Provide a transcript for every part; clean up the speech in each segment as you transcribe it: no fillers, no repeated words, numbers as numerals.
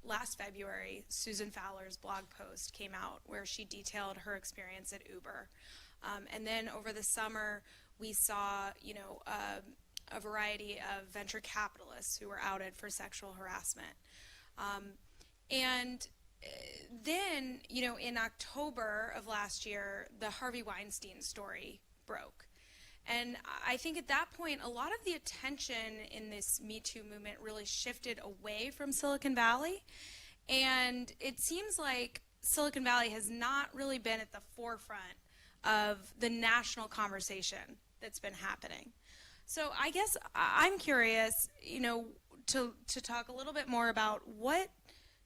last February, Susan Fowler's blog post came out where she detailed her experience at Uber. And then over the summer, we saw, a variety of venture capitalists who were outed for sexual harassment. And then, in October of last year, the Harvey Weinstein story broke. And I think at that point, a lot of the attention in this Me Too movement really shifted away from Silicon Valley. And it seems like Silicon Valley has not really been at the forefront of the national conversation that's been happening. So I guess I'm curious, to talk a little bit more about what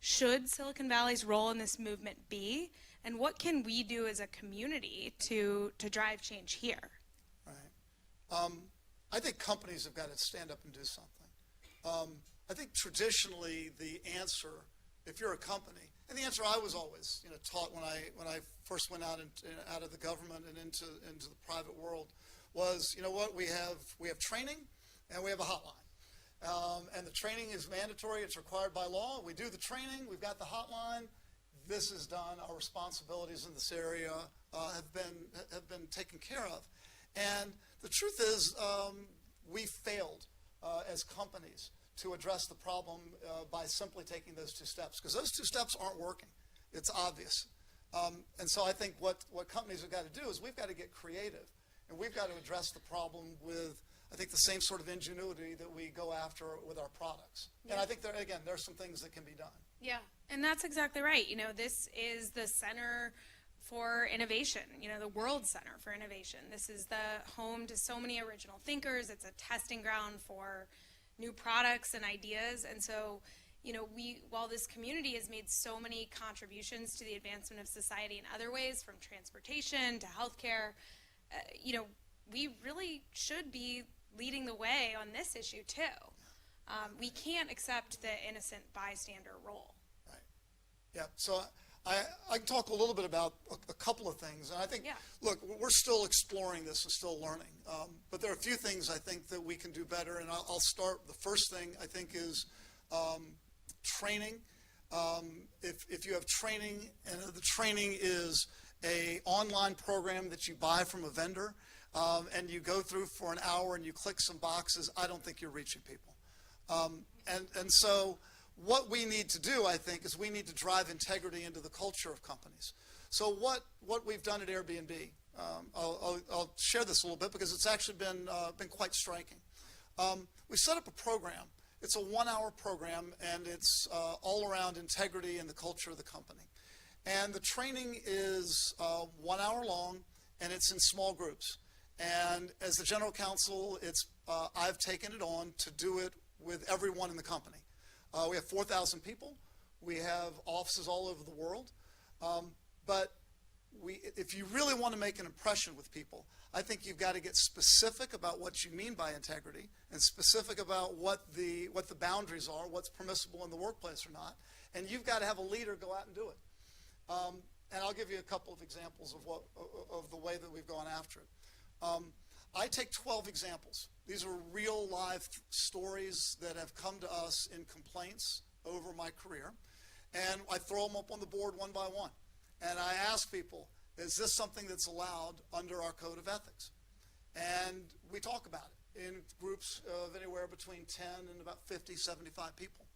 should Silicon Valley's role in this movement be, and what can we do as a community to drive change here? Right. I think companies have got to stand up and do something. I think traditionally the answer, if you're a company, and the answer I was always taught when I first went out of the government and into the private world was, what we have training and we have a hotline. And the training is mandatory, it's required by law. We do the training, we've got the hotline, this is done, our responsibilities in this area have been taken care of. And the truth is, we failed as companies to address the problem by simply taking those two steps, because those two steps aren't working. It's obvious. And so I think what companies have got to do is we've got to get creative, and we've got to address the problem with, I think, the same sort of ingenuity that we go after with our products. Yeah. And I think, there are some things that can be done. Yeah, and that's exactly right. This is the center for innovation, the World Center for Innovation. This is the home to so many original thinkers. It's a testing ground for new products and ideas. And so, while this community has made so many contributions to the advancement of society in other ways, from transportation to healthcare, we really should be leading the way on this issue too. We can't accept the innocent bystander role. Right. Yeah. So I can talk a little bit about a couple of things. And I think, look, we're still exploring this and still learning. But there are a few things I think that we can do better. And I'll start. The first thing I think is training. If you have training, and the training is an online program that you buy from a vendor, and you go through for an hour and you click some boxes, I don't think you're reaching people. And so what we need to do, I think, is we need to drive integrity into the culture of companies. So what we've done at Airbnb, I'll share this a little bit because it's actually been quite striking. We set up a program. It's a 1-hour program, and it's all around integrity and the culture of the company. And the training is 1 hour long, and it's in small groups. And as the general counsel, I've taken it on to do it with everyone in the company. We have 4,000 people. We have offices all over the world. But if you really want to make an impression with people, I think you've got to get specific about what you mean by integrity and specific about what the boundaries are, what's permissible in the workplace or not. And you've got to have a leader go out and do it. And I'll give you a couple of examples of the way that we've gone after it. I take 12 examples. These are real live stories that have come to us in complaints over my career. And I throw them up on the board one by one. And I ask people, is this something that's allowed under our code of ethics? And we talk about it in groups of anywhere between 10 and about 50, 75 people.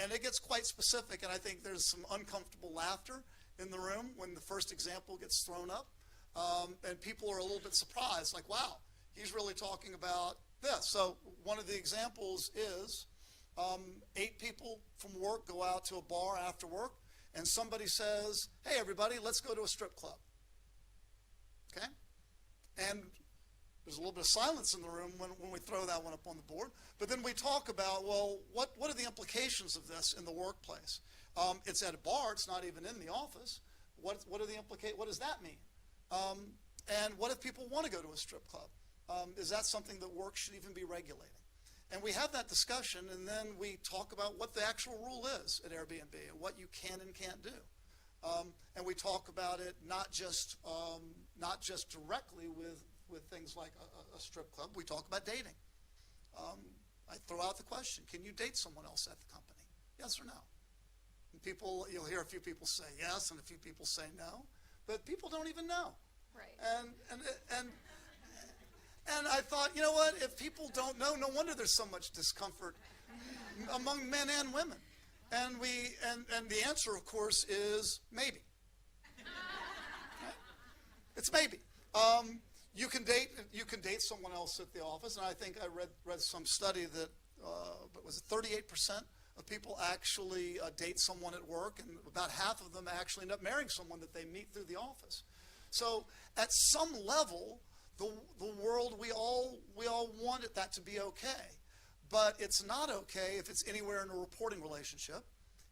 And it gets quite specific, and I think there's some uncomfortable laughter in the room when the first example gets thrown up. And people are a little bit surprised, like, wow, he's really talking about this. So one of the examples is 8 people from work go out to a bar after work, and somebody says, hey, everybody, let's go to a strip club. Okay? And there's a little bit of silence in the room when we throw that one up on the board. But then we talk about, well, what are the implications of this in the workplace? It's at a bar. It's not even in the office. What are the implications? What does that mean? And what if people want to go to a strip club? Is that something that work should even be regulating? And we have that discussion, and then we talk about what the actual rule is at Airbnb and what you can and can't do. And we talk about it not just directly with things like a strip club. We talk about dating. I throw out the question, can you date someone else at the company? Yes or no? And you'll hear a few people say yes and a few people say no, but people don't even know. Right. And I thought, you know what? If people don't know, no wonder there's so much discomfort among men and women. And the answer, of course, is maybe. Right? It's maybe. You can date someone else at the office, and I think I read some study that was it 38% of people actually date someone at work, and about half of them actually end up marrying someone that they meet through the office. So at some level, the world, we all want that to be okay. But it's not okay if it's anywhere in a reporting relationship.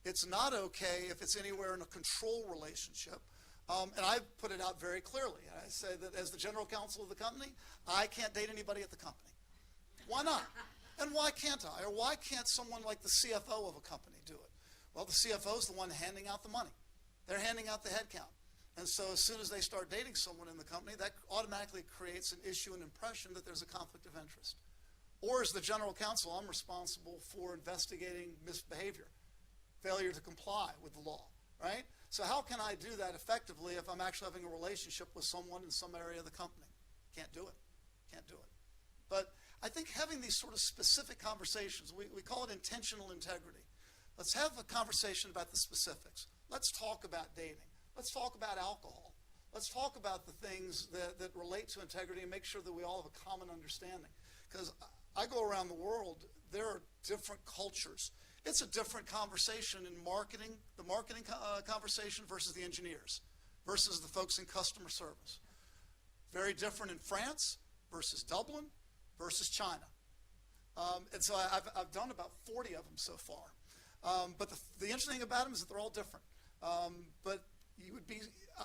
It's not okay if it's anywhere in a control relationship. And I put it out very clearly. I say that as the general counsel of the company, I can't date anybody at the company. Why not? And why can't I? Or why can't someone like the CFO of a company do it? Well, the CFO is the one handing out the money. They're handing out the headcount. And so as soon as they start dating someone in the company, that automatically creates an issue and impression that there's a conflict of interest. Or as the general counsel, I'm responsible for investigating misbehavior, failure to comply with the law, right? So how can I do that effectively if I'm actually having a relationship with someone in some area of the company? Can't do it. Can't do it. But I think having these sort of specific conversations, we call it intentional integrity. Let's have a conversation about the specifics. Let's talk about dating. Let's talk about alcohol. Let's talk about the things that relate to integrity and make sure that we all have a common understanding. Because I go around the world, there are different cultures. It's a different conversation in marketing, the marketing conversation versus the engineers, versus the folks in customer service. Very different in France versus Dublin versus China. And so I've done about 40 of them so far. But the interesting thing about them is that they're all different. But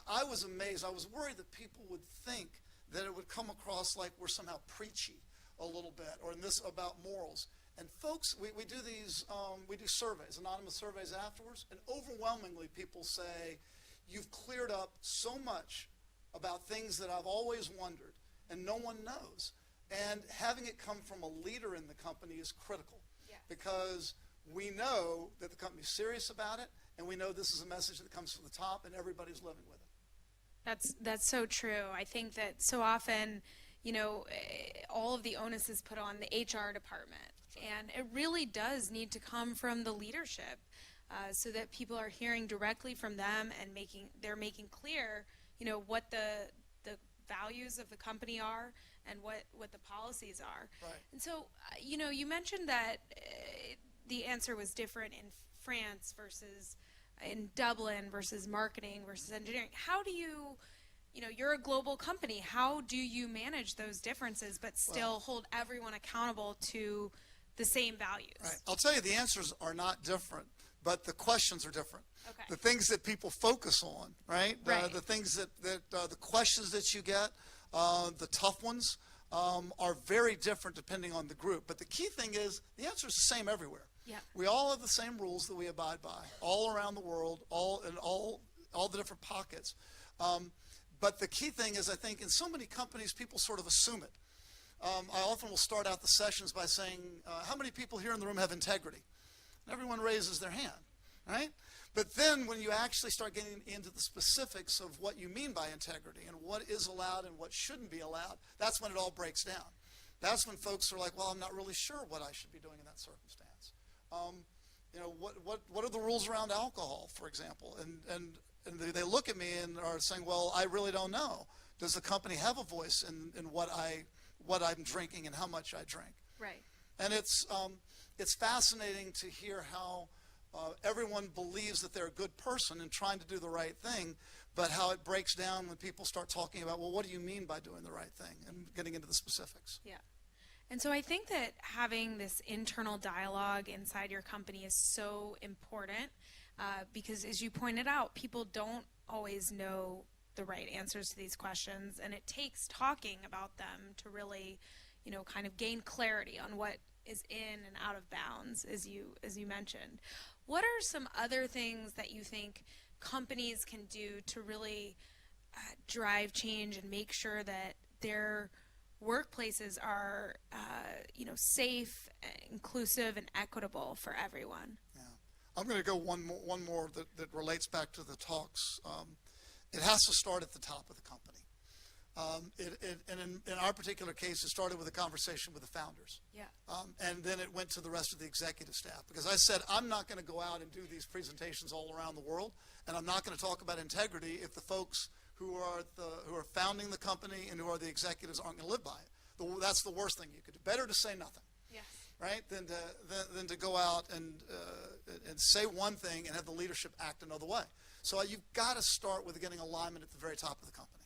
I was amazed. I was worried that people would think that it would come across like we're somehow preachy a little bit, or in this about morals. And folks, we do these, we do surveys, anonymous surveys afterwards, and overwhelmingly people say, you've cleared up so much about things that I've always wondered, and no one knows. And having it come from a leader in the company is critical, because we know that the company's serious about it, and we know this is a message that comes from the top, and everybody's living with it. That's so true. I think that so often, all of the onus is put on the HR department. And it really does need to come from the leadership, so that people are hearing directly from them and they're making clear, what the values of the company are and what the policies are. Right. And so, you mentioned that the answer was different in France versus in Dublin versus marketing versus engineering. How do you're a global company. How do you manage those differences but still hold everyone accountable to the same values? Right. I'll tell you, the answers are not different, but the questions are different. Okay. The things that people focus on, right? Right. The things that the questions that you get, the tough ones, are very different depending on the group. But the key thing is the answer is the same everywhere. Yeah. We all have the same rules that we abide by, all around the world, all the different pockets. But the key thing is, I think, in so many companies, people sort of assume it. I often will start out the sessions by saying, how many people here in the room have integrity? And everyone raises their hand, right? But then when you actually start getting into the specifics of what you mean by integrity and what is allowed and what shouldn't be allowed, that's when it all breaks down. That's when folks are like, well, I'm not really sure what I should be doing in that circumstance. What are the rules around alcohol, for example? And they look at me and are saying, well, I really don't know. Does the company have a voice in what I'm drinking and how much I drink? Right. And it's fascinating to hear how everyone believes that they're a good person and trying to do the right thing, but how it breaks down when people start talking about, well, what do you mean by doing the right thing, and getting into the specifics. Yeah. And so I think that having this internal dialogue inside your company is so important, because as you pointed out, people don't always know the right answers to these questions, and it takes talking about them to really, kind of gain clarity on what is in and out of bounds, as you mentioned. What are some other things that you think companies can do to really drive change and make sure that their workplaces are, safe, inclusive, and equitable for everyone? Yeah. I'm going to go one more that relates back to the talks. It has to start at the top of the company. And in our particular case, it started with a conversation with the founders. Yeah. And then it went to the rest of the executive staff. Because I said, I'm not going to go out and do these presentations all around the world, and I'm not going to talk about integrity if the folks who are founding the company and who are the executives aren't going to live by it. That's the worst thing you could do. Better to say nothing. Yes. Right? Than to go out and say one thing and have the leadership act another way. So you've got to start with getting alignment at the very top of the company.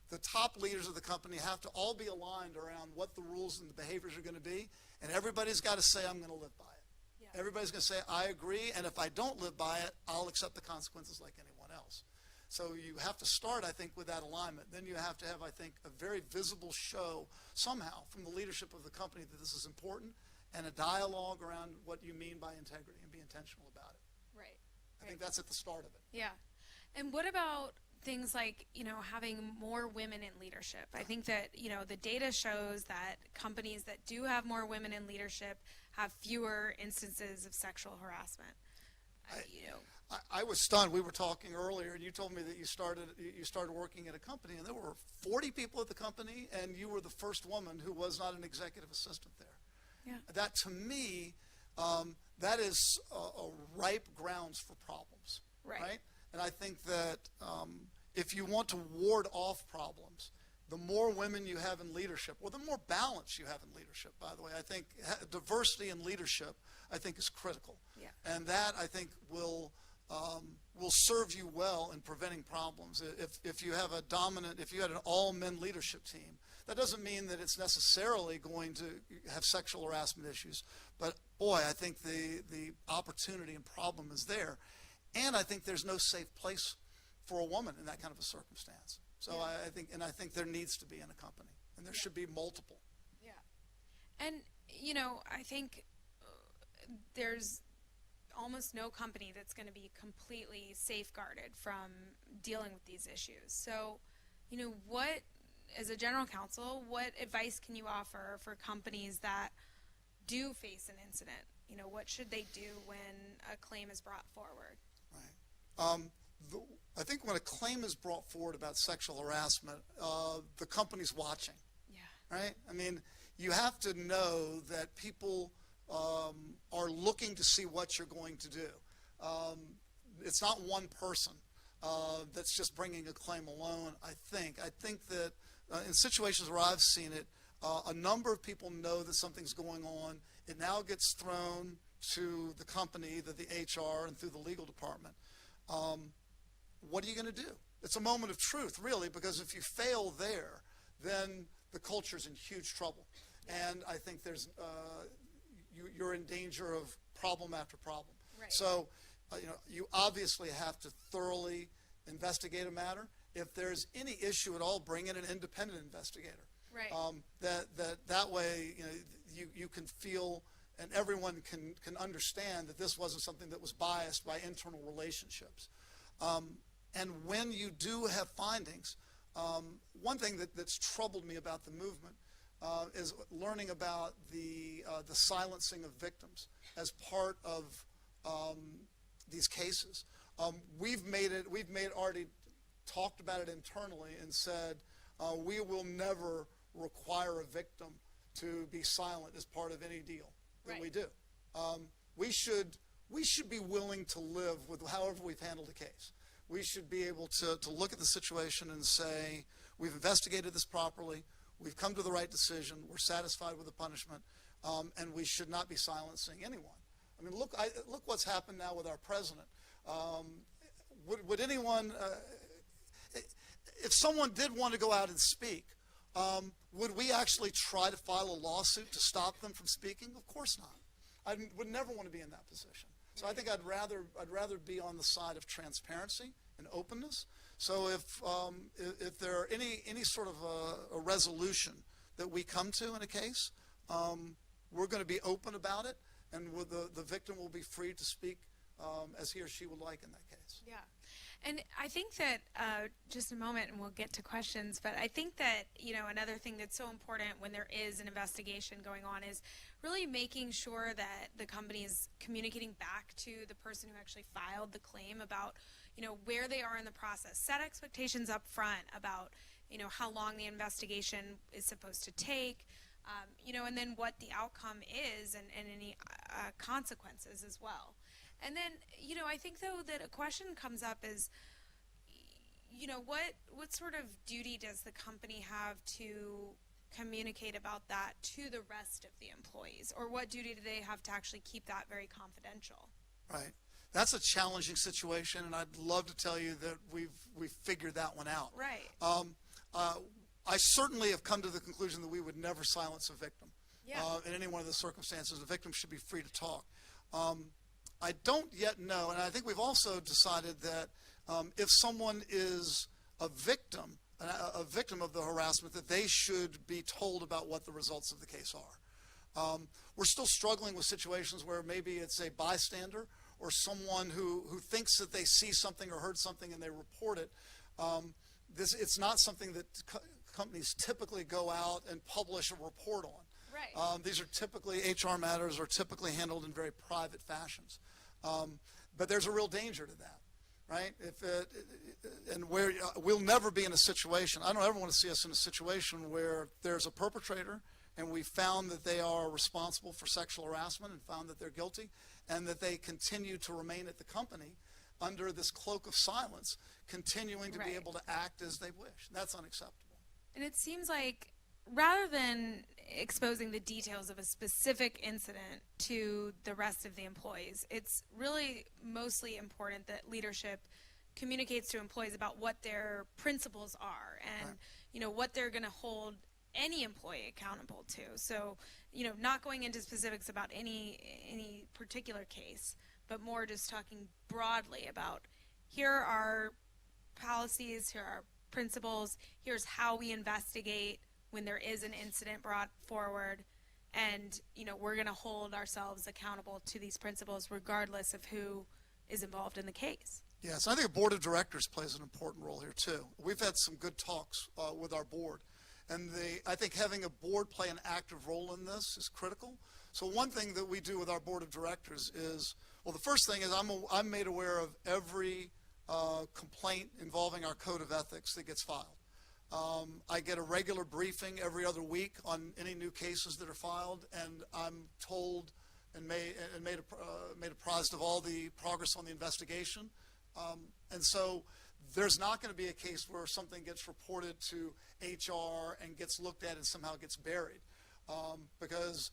The top leaders of the company have to all be aligned around what the rules and the behaviors are going to be, and everybody's got to say, I'm going to live by it. Yeah. Everybody's going to say, I agree, and if I don't live by it, I'll accept the consequences like anyone else. So you have to start, I think, with that alignment. Then you have to have, I think, a very visible show somehow from the leadership of the company that this is important, and a dialogue around what you mean by integrity and be intentional about it. Right. I think that's at the start of it. Yeah. And what about things like, having more women in leadership? I think that, the data shows that companies that do have more women in leadership have fewer instances of sexual harassment. I was stunned. We were talking earlier, and you told me that you started working at a company, and there were 40 people at the company, and you were the first woman who was not an executive assistant there. Yeah. That, to me, that is a ripe grounds for problems. Right? And I think that if you want to ward off problems, the more women you have in leadership, or the more balance you have in leadership, by the way, I think diversity in leadership, I think, is critical. Yeah. And that, I think, will serve you well in preventing problems. If you have if you had an all-men leadership team, that doesn't mean that it's necessarily going to have sexual harassment issues. But boy, I think the opportunity and problem is there. And I think there's no safe place for a woman in that kind of a circumstance. So yeah. I think there needs to be in a company, and there should be multiple. Yeah. And, I think there's almost no company that's going to be completely safeguarded from dealing with these issues. So, what, as a general counsel, what advice can you offer for companies that do face an incident? What should they do when a claim is brought forward? Right. I think when a claim is brought forward about sexual harassment, the company's watching. Yeah. Right? I mean, you have to know that people are looking to see what you're going to do. It's not one person that's just bringing a claim alone, I think. I think that in situations where I've seen it, a number of people know that something's going on. It now gets thrown to the company, either the HR and through the legal department. What are you going to do? It's a moment of truth, really, because if you fail there, then the culture's in huge trouble. And I think you're in danger of problem after problem. Right. So, you obviously have to thoroughly investigate a matter. If there's any issue at all, bring in an independent investigator. Right. That way, you can feel, and everyone can understand that this wasn't something that was biased by internal relationships. And when you do have findings, one thing that's troubled me about the movement is learning about the silencing of victims as part of these cases. We've already talked about it internally and said we will never require a victim to be silent as part of any deal that we do. We should be willing to live with however we've handled a case. We should be able to look at the situation and say, we've investigated this properly, we've come to the right decision, we're satisfied with the punishment, and we should not be silencing anyone. I mean, look what's happened now with our president. Would anyone, if someone did want to go out and speak, would we actually try to file a lawsuit to stop them from speaking? Of course not. I would never want to be in that position. So I think I'd rather be on the side of transparency and openness. So if there are any sort of a resolution that we come to in a case, we're going to be open about it, and the victim will be free to speak as he or she would like in that case. Yeah. And I think that, just a moment and we'll get to questions, but I think that, another thing that's so important when there is an investigation going on is really making sure that the company is communicating back to the person who actually filed the claim about, where they are in the process. Set expectations up front about, how long the investigation is supposed to take, and then what the outcome is and any consequences as well. And then, I think, though, that a question comes up is, what sort of duty does the company have to communicate about that to the rest of the employees? Or what duty do they have to actually keep that very confidential? Right. That's a challenging situation, and I'd love to tell you that we've figured that one out. Right. I certainly have come to the conclusion that we would never silence a victim. Yeah. In any one of the circumstances. The victim should be free to talk. I don't yet know, and I think we've also decided that if someone is a victim of the harassment, that they should be told about what the results of the case are. We're still struggling with situations where maybe it's a bystander or someone who thinks that they see something or heard something and they report it. It's not something that companies typically go out and publish a report on. Right. These are typically, HR matters are typically handled in very private fashions. But there's a real danger to that, right? We'll never be in a situation, I don't ever want to see us in a situation where there's a perpetrator and we found that they are responsible for sexual harassment and found that they're guilty, and that they continue to remain at the company under this cloak of silence, continuing to be able to act as they wish. That's unacceptable. And it seems like rather than exposing the details of a specific incident to the rest of the employees, it's really mostly important that leadership communicates to employees about what their principles are and what they're going to hold any employee accountable to. So, not going into specifics about any particular case, but more just talking broadly about here are policies, here are principles, here's how we investigate when there is an incident brought forward, and we're going to hold ourselves accountable to these principles regardless of who is involved in the case. Yes, I think a board of directors plays an important role here too. We've had some good talks with our board, and I think having a board play an active role in this is critical. So one thing that we do with our board of directors is, well, the first thing is I'm made aware of every complaint involving our code of ethics that gets filed. I get a regular briefing every other week on any new cases that are filed, and I'm told and made apprised of all the progress on the investigation. And so there's not going to be a case where something gets reported to HR and gets looked at and somehow gets buried. Because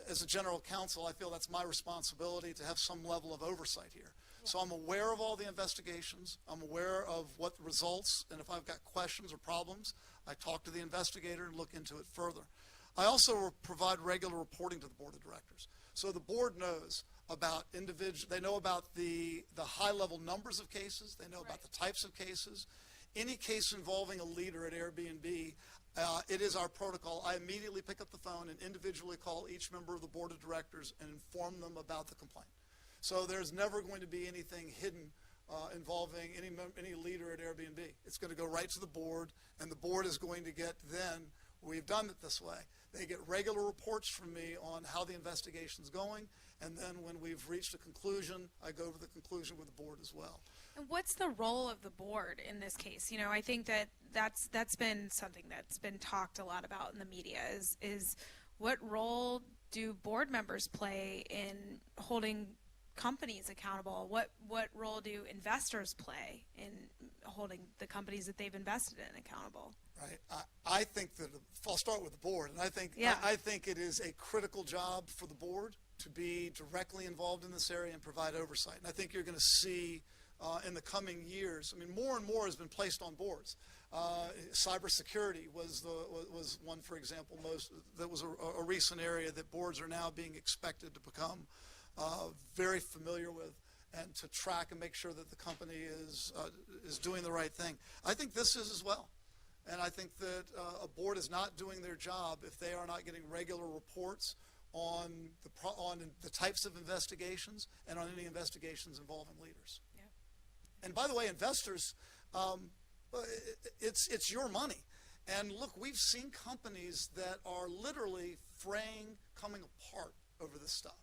as a general counsel, I feel that's my responsibility to have some level of oversight here. So I'm aware of all the investigations. I'm aware of what the results, and if I've got questions or problems, I talk to the investigator and look into it further. I also provide regular reporting to the board of directors. So the board knows about they know about the high-level numbers of cases. They know about the types of cases. Any case involving a leader at Airbnb, it is our protocol. I immediately pick up the phone and individually call each member of the board of directors and inform them about the complaint. So there's never going to be anything hidden involving any leader at Airbnb. It's going to go right to the board, and the board is going to get we've done it this way. They get regular reports from me on how the investigation's going, and then when we've reached a conclusion, I go over the conclusion with the board as well. And what's the role of the board in this case? I think that's been something that's been talked a lot about in the media is what role do board members play in holding companies accountable? What role do investors play in holding the companies that they've invested in accountable? Right. I think that I'll start with the board, and I think it is a critical job for the board to be directly involved in this area and provide oversight. And I think you're going to see in the coming years, more and more has been placed on boards. Cybersecurity was one, for example, that was a recent area that boards are now being expected to become very familiar with, and to track and make sure that the company is doing the right thing. I think this is as well. And I think that a board is not doing their job if they are not getting regular reports on the types of investigations and on any investigations involving leaders. Yeah. And by the way, investors, it's your money. And look, we've seen companies that are literally fraying, coming apart over this stuff.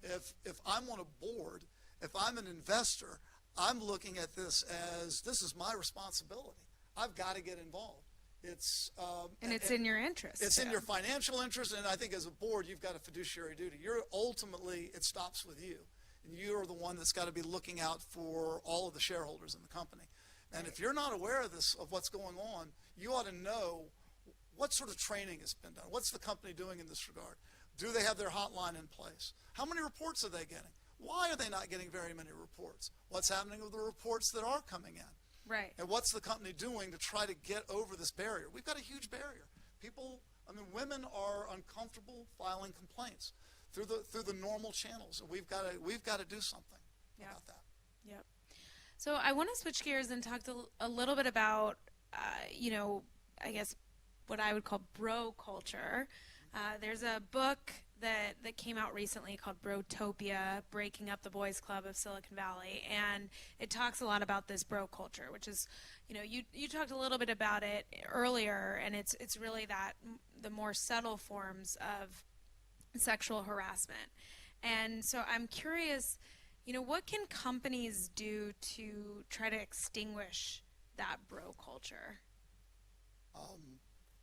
Right. If I'm on a board, if I'm an investor, I'm looking at this as this is my responsibility. I've got to get involved. It's in your interest. It's in your financial interest, and I think as a board, you've got a fiduciary duty. You're ultimately, it stops with you, and you're the one that's got to be looking out for all of the shareholders in the company. And if you're not aware of this, of what's going on, you ought to know what sort of training has been done. What's the company doing in this regard? Do they have their hotline in place? How many reports are they getting? Why are they not getting very many reports? What's happening with the reports that are coming in? Right. And what's the company doing to try to get over this barrier? We've got a huge barrier. Women are uncomfortable filing complaints through the normal channels, and we've got to do something about that. Yep. So I want to switch gears and talk a little bit about, I guess what I would call bro culture. There's a book that came out recently called Brotopia, Breaking Up the Boys Club of Silicon Valley, and it talks a lot about this bro culture, which is, you talked a little bit about it earlier, and it's really that the more subtle forms of sexual harassment. And so I'm curious, what can companies do to try to extinguish that bro culture?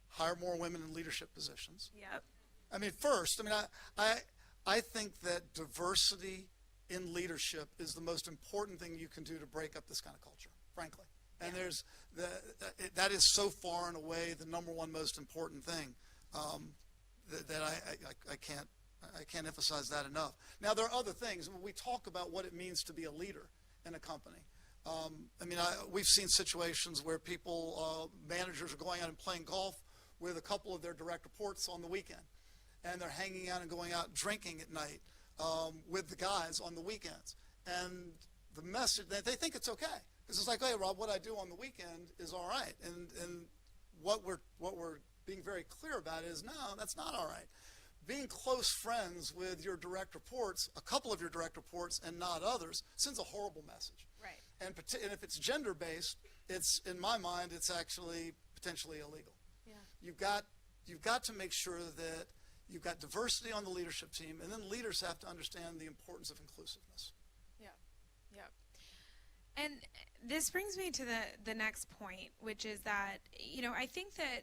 Hire more women in leadership positions. Yep. First, I think that diversity in leadership is the most important thing you can do to break up this kind of culture, frankly. And that is so far and away the number one most important thing that I can't emphasize that enough. Now, there are other things. When we talk about what it means to be a leader in a company, we've seen situations where managers are going out and playing golf with a couple of their direct reports on the weekend. And they're hanging out and going out drinking at night with the guys on the weekends. And the message, they think it's okay. Because it's like, hey, Rob, what I do on the weekend is all right. And what we're being very clear about is, no, that's not all right. Being close friends with your direct reports, a couple of your direct reports and not others, sends a horrible message. Right. And if it's gender-based, in my mind, it's actually potentially illegal. Yeah. You've got to make sure that you've got diversity on the leadership team, and then leaders have to understand the importance of inclusiveness. Yeah. And this brings me to the next point, which is that, I think that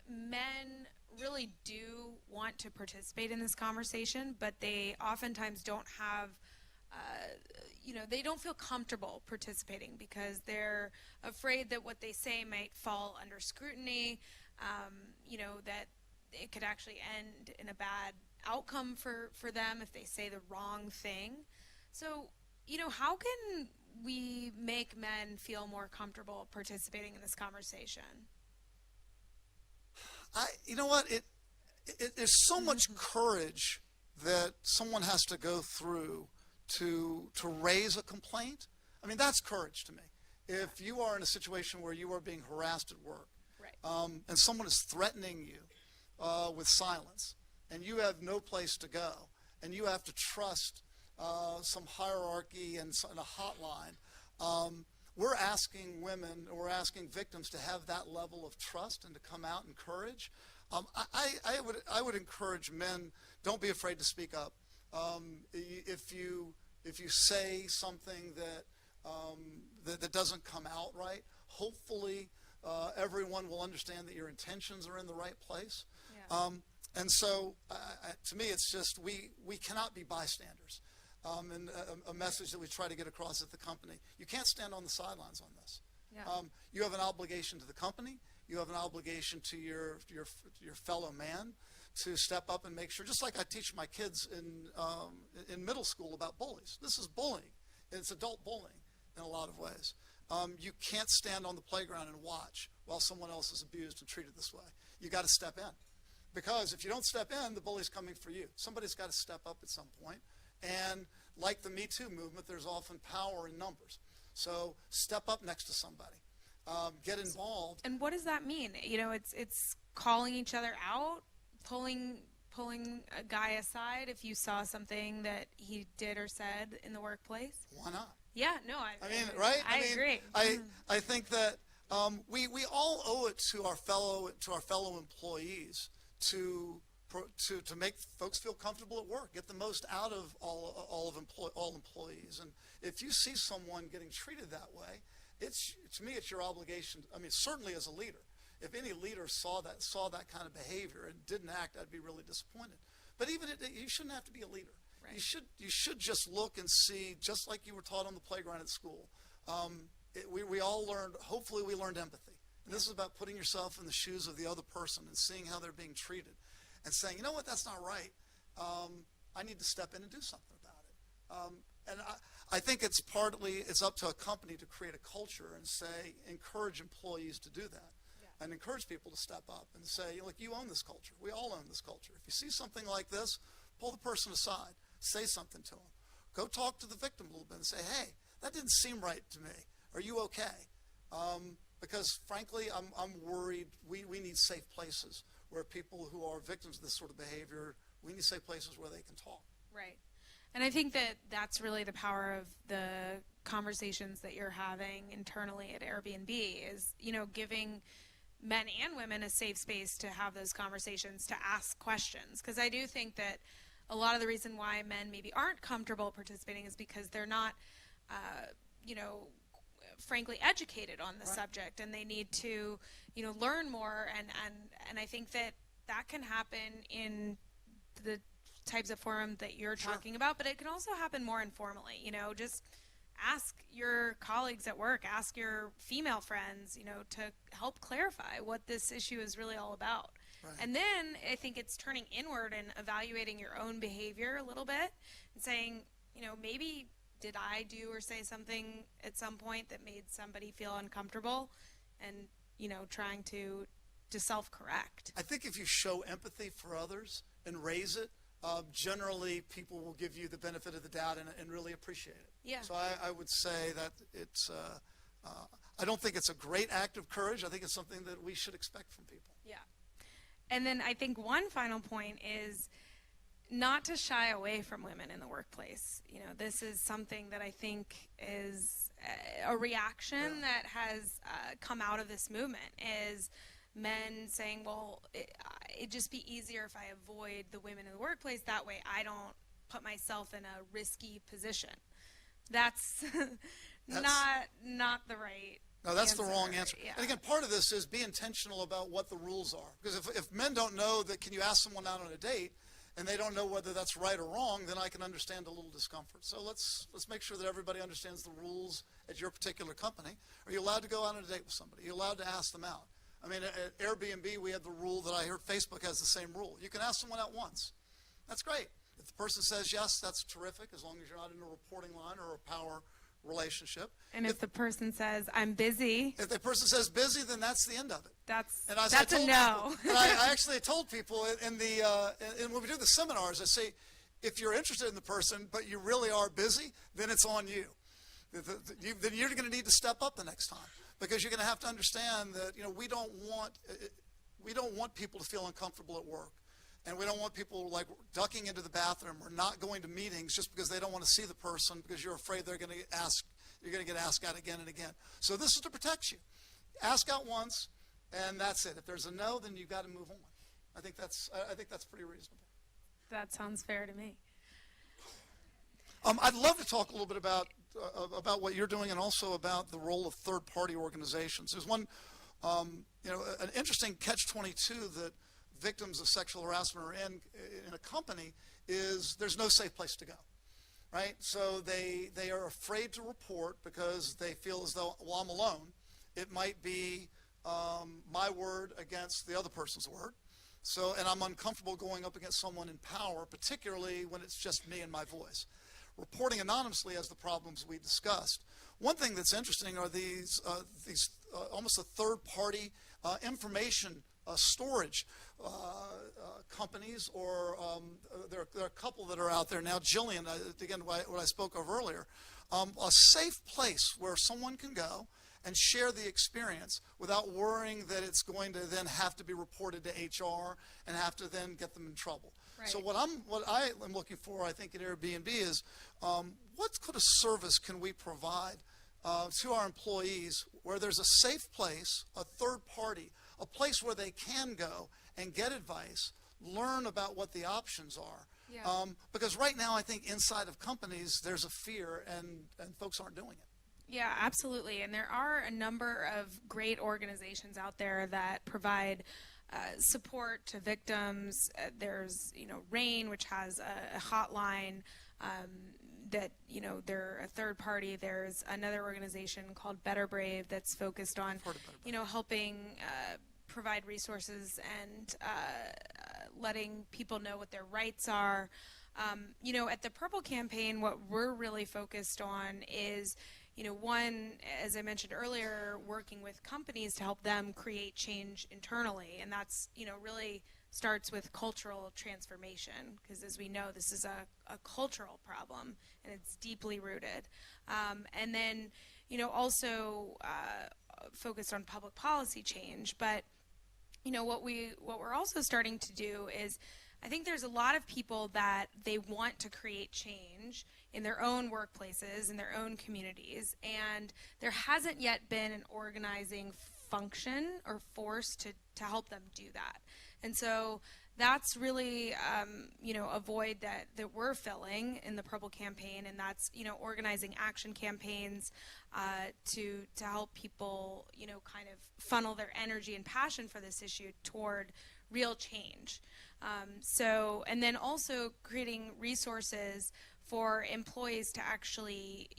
men really do want to participate in this conversation, but they oftentimes don't have, they don't feel comfortable participating because they're afraid that what they say might fall under scrutiny, that it could actually end in a bad outcome for them if they say the wrong thing. So, how can we make men feel more comfortable participating in this conversation? There's so much courage that someone has to go through to raise a complaint. That's courage to me. If you are in a situation where you are being harassed at work, right. And someone is threatening you with silence, and you have no place to go, and you have to trust some hierarchy and a hotline, we're asking women, or we're asking victims to have that level of trust and to come out in courage. I would encourage men, don't be afraid to speak up. If you say something that doesn't come out right, hopefully everyone will understand that your intentions are in the right place. Yeah. And so, to me, it's just we cannot be bystanders. And a message that we try to get across at the company. You can't stand on the sidelines on this. Yeah. You have an obligation to the company. You have an obligation to your fellow man to step up and make sure, just like I teach my kids in middle school about bullies. This is bullying. It's adult bullying in a lot of ways. You can't stand on the playground and watch while someone else is abused and treated this way. You got to step in. Because if you don't step in, the bully's coming for you. Somebody's got to step up at some point. And like the Me Too movement, there's often power in numbers. So step up next to somebody. Get involved. And what does that mean? It's calling each other out, pulling a guy aside if you saw something that he did or said in the workplace? Why not? Yeah, no, right? I agree. I think that We all owe it to our fellow employees to make folks feel comfortable at work, get the most out of all employees. And if you see someone getting treated that way, to me it's your obligation. I mean, certainly as a leader, if any leader saw that kind of behavior and didn't act, I'd be really disappointed. But even you shouldn't have to be a leader. Right. You should just look and see, just like you were taught on the playground at school. We all learned. Hopefully, we learned empathy. And this is about putting yourself in the shoes of the other person and seeing how they're being treated, and saying, you know what, that's not right. I need to step in and do something about it. And I think it's up to a company to create a culture and encourage employees to do that. And encourage people to step up and say, look, you own this culture. We all own this culture. If you see something like this, pull the person aside. Say something to them. Go talk to the victim a little bit and say, hey, that didn't seem right to me. Are you okay? Because, frankly, I'm worried. We need safe places where people who are victims of this sort of behavior, we need safe places where they can talk. Right. And I think that that's really the power of the conversations that you're having internally at Airbnb is, giving men and women a safe space to have those conversations, to ask questions. Because I do think that a lot of the reason why men maybe aren't comfortable participating is because they're not, frankly, educated on the subject, and they need to, learn more. And I think that can happen in the types of forum that you're talking about, but it can also happen more informally. Just ask your colleagues at work, ask your female friends, to help clarify what this issue is really all about. Right. And then I think it's turning inward and evaluating your own behavior a little bit and saying, maybe did I do or say something at some point that made somebody feel uncomfortable, and, trying to self-correct. I think if you show empathy for others and raise it, generally people will give you the benefit of the doubt and really appreciate it. Yeah. So I would say that it's, I don't think it's a great act of courage. I think it's something that we should expect from people. Yeah. And then I think one final point is not to shy away from women in the workplace. This is something that I think is a reaction that has come out of this movement, is men saying, well, it'd just be easier if I avoid the women in the workplace. That way I don't put myself in a risky position. That's not the right No, that's answer. the wrong answer. Yeah. And again, part of this is be intentional about what the rules are. Because if men don't know that, can you ask someone out on a date, and they don't know whether that's right or wrong, then I can understand a little discomfort. So let's make sure that everybody understands the rules at your particular company. Are you allowed to go out on a date with somebody? Are you allowed to ask them out? I mean, at Airbnb, we have the rule that I heard Facebook has the same rule. You can ask someone out once. That's great. If the person says yes, that's terrific, as long as you're not in a reporting line or a power relationship. And if the person says, I'm busy. If the person says busy, then that's the end of it. That's a People, no. and I actually told people in when we do the seminars, I say, if you're interested in the person, but you really are busy, then it's on you. Then you're going to need to step up the next time. Because you're going to have to understand that we don't want people to feel uncomfortable at work, and we don't want people like ducking into the bathroom or not going to meetings just because they don't want to see the person because you're afraid they're going to get asked out again and again. So this is to protect you. Ask out once, and that's it. If there's a no, then you've got to move on. I think that's pretty reasonable. That sounds fair to me. I'd love to talk a little bit about what you're doing and also about the role of third-party organizations. There's one, an interesting catch-22 that victims of sexual harassment are in a company is there's no safe place to go, right? So they are afraid to report because they feel as though, well, I'm alone. It might be my word against the other person's word. So, and I'm uncomfortable going up against someone in power, particularly when it's just me and my voice. Reporting anonymously has the problems we discussed. One thing that's interesting are these almost a third-party information storage companies, or there are a couple that are out there now. Jillian, again, what I spoke of earlier, a safe place where someone can go and share the experience without worrying that it's going to then have to be reported to HR and have to then get them in trouble. Right. So what I am looking for, I think, at Airbnb is what kind of service can we provide to our employees where there's a safe place, a third party, a place where they can go and get advice, learn about what the options are. Yeah. Because right now, I think inside of companies, there's a fear, and folks aren't doing it. Yeah, absolutely. And there are a number of great organizations out there that provide support to victims. There's, RAIN, which has a hotline that, they're a third party. There's another organization called Better Brave that's focused on, helping provide resources and letting people know what their rights are. At the Purple Campaign, what we're really focused on is, one, as I mentioned earlier, working with companies to help them create change internally. And that's, really starts with cultural transformation, because as we know, this is a cultural problem and it's deeply rooted. And then, also focused on public policy change. But, what we're also starting to do is, I think there's a lot of people that they want to create change in their own workplaces, in their own communities, and there hasn't yet been an organizing function or force to help them do that. And so that's really, a void that we're filling in the Purple Campaign, and that's, organizing action campaigns to help people, kind of funnel their energy and passion for this issue toward real change. And then also creating resources for employees to actually,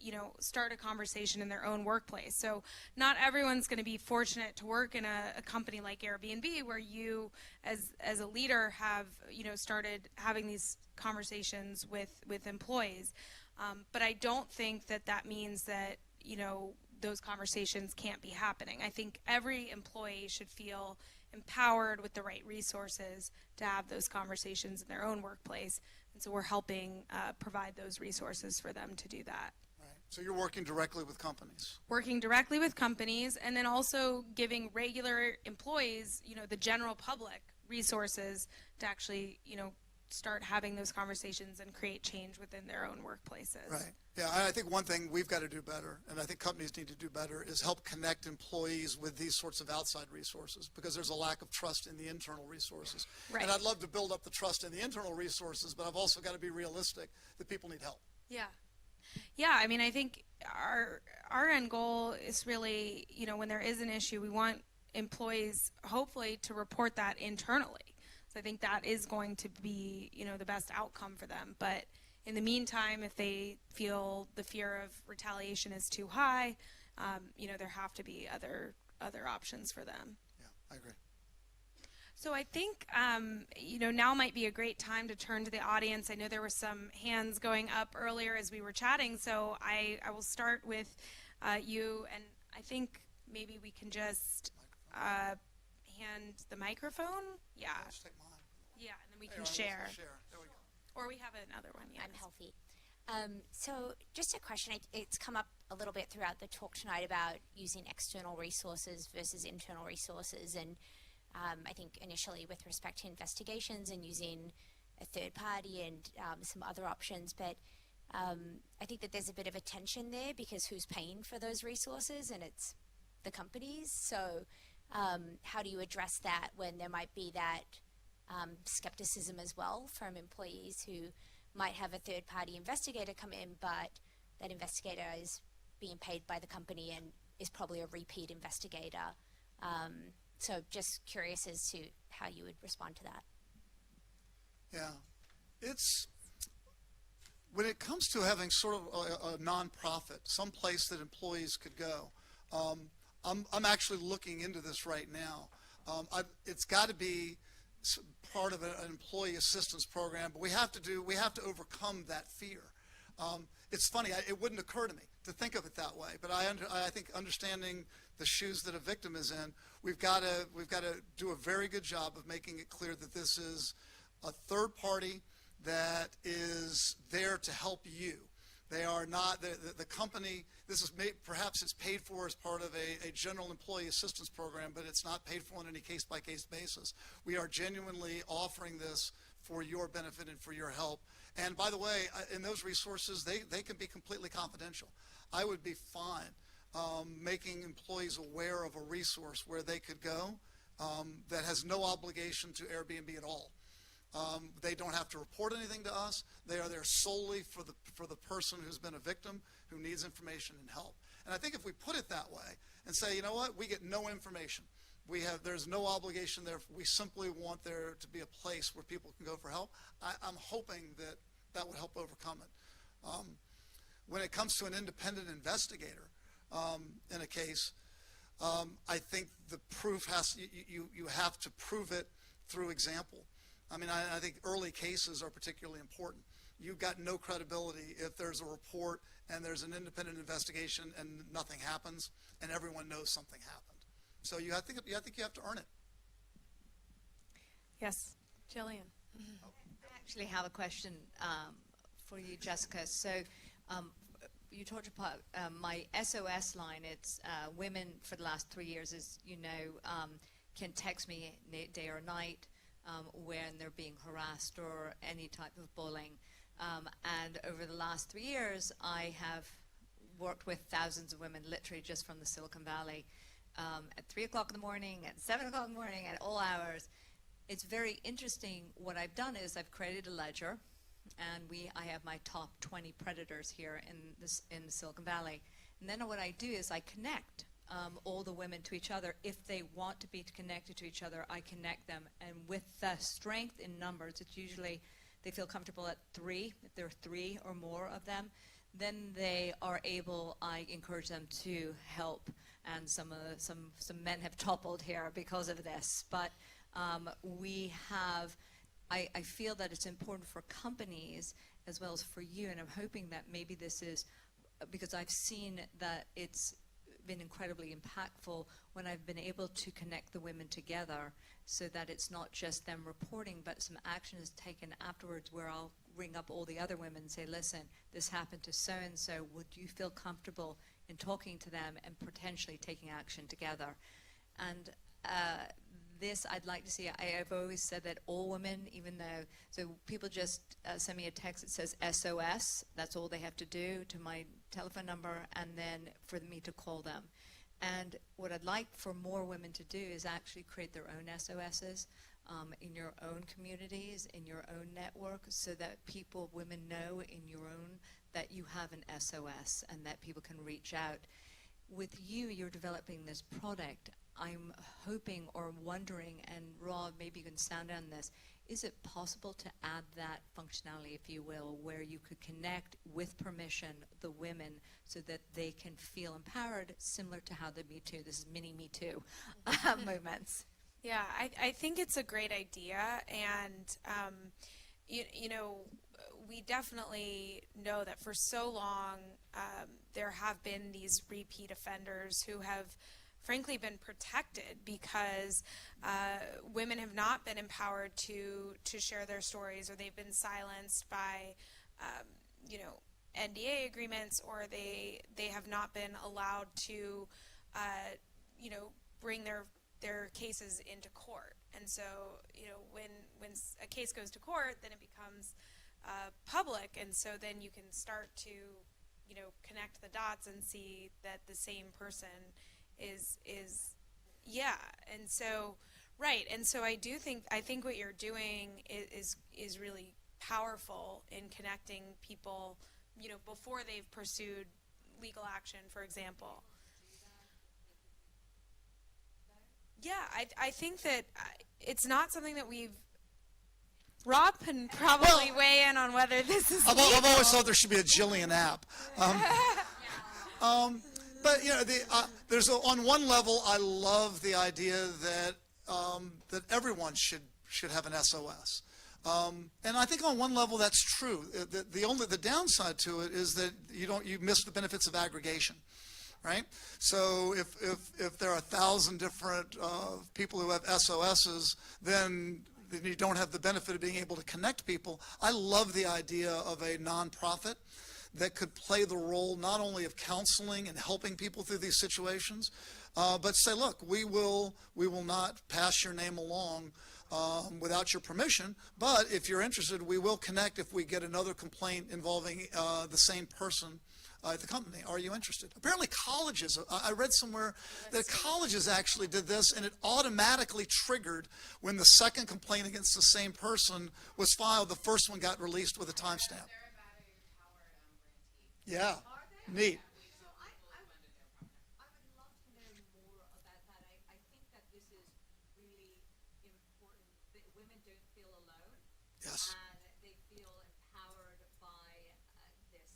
start a conversation in their own workplace. So not everyone's going to be fortunate to work in a company like Airbnb, where you, as a leader, have, started having these conversations with employees. But I don't think that means that, those conversations can't be happening. I think every employee should feel empowered with the right resources to have those conversations in their own workplace. And so we're helping provide those resources for them to do that. Right. So you're working directly with companies. Working directly with companies, and then also giving regular employees, the general public, resources to actually, start having those conversations and create change within their own workplaces. Right. Yeah, I think one thing we've got to do better, and I think companies need to do better, is help connect employees with these sorts of outside resources, because there's a lack of trust in the internal resources. Right. And I'd love to build up the trust in the internal resources, but I've also got to be realistic that people need help. Yeah. Yeah, I mean, I think our end goal is really, when there is an issue, we want employees, hopefully, to report that internally. So I think that is going to be, the best outcome for them. But in the meantime, if they feel the fear of retaliation is too high, there have to be other options for them. Yeah, I agree. So I think, now might be a great time to turn to the audience. I know there were some hands going up earlier as we were chatting, so I will start with you, and I think maybe we can just hand the microphone. Yeah. Let's take mine. Yeah, and then we can share. There we go. Or we have another one. Yes. I'm healthy. So just a question, it's come up a little bit throughout the talk tonight about using external resources versus internal resources, and I think initially with respect to investigations and using a third party and some other options, but I think that there's a bit of a tension there, because who's paying for those resources, and it's the companies. So how do you address that when there might be that skepticism as well from employees who might have a third-party investigator come in, but that investigator is being paid by the company and is probably a repeat investigator. So just curious as to how you would respond to that. Yeah. It's, when it comes to having sort of a nonprofit, some place that employees could go, I'm actually looking into this right now. It's got to be part of an employee assistance program, but we have to overcome that fear. It's funny, it wouldn't occur to me to think of it that way, but I think understanding the shoes that a victim is in, we've got to do a very good job of making it clear that this is a third party that is there to help you. They are not the company. This is perhaps it's paid for as part of a general employee assistance program, but it's not paid for on any case-by-case basis. We are genuinely offering this for your benefit and for your help. And by the way, in those resources, they can be completely confidential. I would be fine making employees aware of a resource where they could go that has no obligation to Airbnb at all. They don't have to report anything to us. They are there solely for the person who's been a victim, who needs information and help. And I think if we put it that way and say, you know what, we get no information. There's no obligation there. We simply want there to be a place where people can go for help. I'm hoping that would help overcome it. When it comes to an independent investigator in a case, I think the proof you have to prove it through example. I mean, I think early cases are particularly important. You've got no credibility if there's a report and there's an independent investigation and nothing happens and everyone knows something happened. So I think you have to earn it. Yes, Jillian. I actually have a question for you, Jessica. So you talked about my SOS line. It's women for the last 3 years, as you know, can text me day or night when they're being harassed or any type of bullying. And over the last 3 years, I have worked with thousands of women, literally just from the Silicon Valley, at 3 o'clock in the morning, at 7 o'clock in the morning, at all hours. It's very interesting. What I've done is I've created a ledger, and I have my top 20 predators here in the Silicon Valley. And then what I do is I connect all the women to each other. If they want to be connected to each other, I connect them. And with the strength in numbers, it's usually they feel comfortable at 3. If there are 3 or more of them, then they are able, I encourage them to help. And some men have toppled here because of this. But I feel that it's important for companies as well as for you, and I'm hoping that maybe this is, because I've seen that it's been incredibly impactful when I've been able to connect the women together so that it's not just them reporting, but some action is taken afterwards where I'll ring up all the other women and say, listen, this happened to so-and-so. Would you feel comfortable in talking to them and potentially taking action together? And this I'd like to see. I've always said that all women, even though, so people just send me a text that says SOS, that's all they have to do to my telephone number, and then for me to call them. And what I'd like for more women to do is actually create their own SOSs in your own communities, in your own network, so that women know in your own that you have an SOS and that people can reach out. With you're developing this product. I'm hoping or wondering, and Rob, maybe you can sound on this, is it possible to add that functionality, if you will, where you could connect with permission the women so that they can feel empowered, similar to how the Me Too, this is mini Me Too movements? Yeah, I think it's a great idea, and you know, we definitely know that for so long there have been these repeat offenders who have frankly been protected because women have not been empowered to share their stories, or they've been silenced by you know, NDA agreements, or they have not been allowed to you know, bring their cases into court. And so, you know, when a case goes to court, then it becomes public, and so then you can start to, you know, connect the dots and see that the same person is yeah. And so right, and so I think what you're doing is really powerful in connecting people, you know, before they've pursued legal action, for example. Yeah, I think that it's not something that we've. Rob can probably weigh in on whether this is. I've always thought there should be a Jillian app. But you know, there's on one level, I love the idea that that everyone should have an SOS, and I think on one level that's true. The downside to it is that you miss the benefits of aggregation. Right? So if there are 1,000 different people who have SOSs, then you don't have the benefit of being able to connect people. I love the idea of a nonprofit that could play the role not only of counseling and helping people through these situations, but say, look, we will not pass your name along without your permission, but if you're interested, we will connect if we get another complaint involving the same person at the company. Are you interested? Apparently colleges, I read somewhere that colleges actually did this, and it automatically triggered when the second complaint against the same person was filed. The first one got released with a timestamp. Yeah, neat. So I would love to know more about that. I think that this is really important that women don't feel alone. Yes. And they feel empowered by this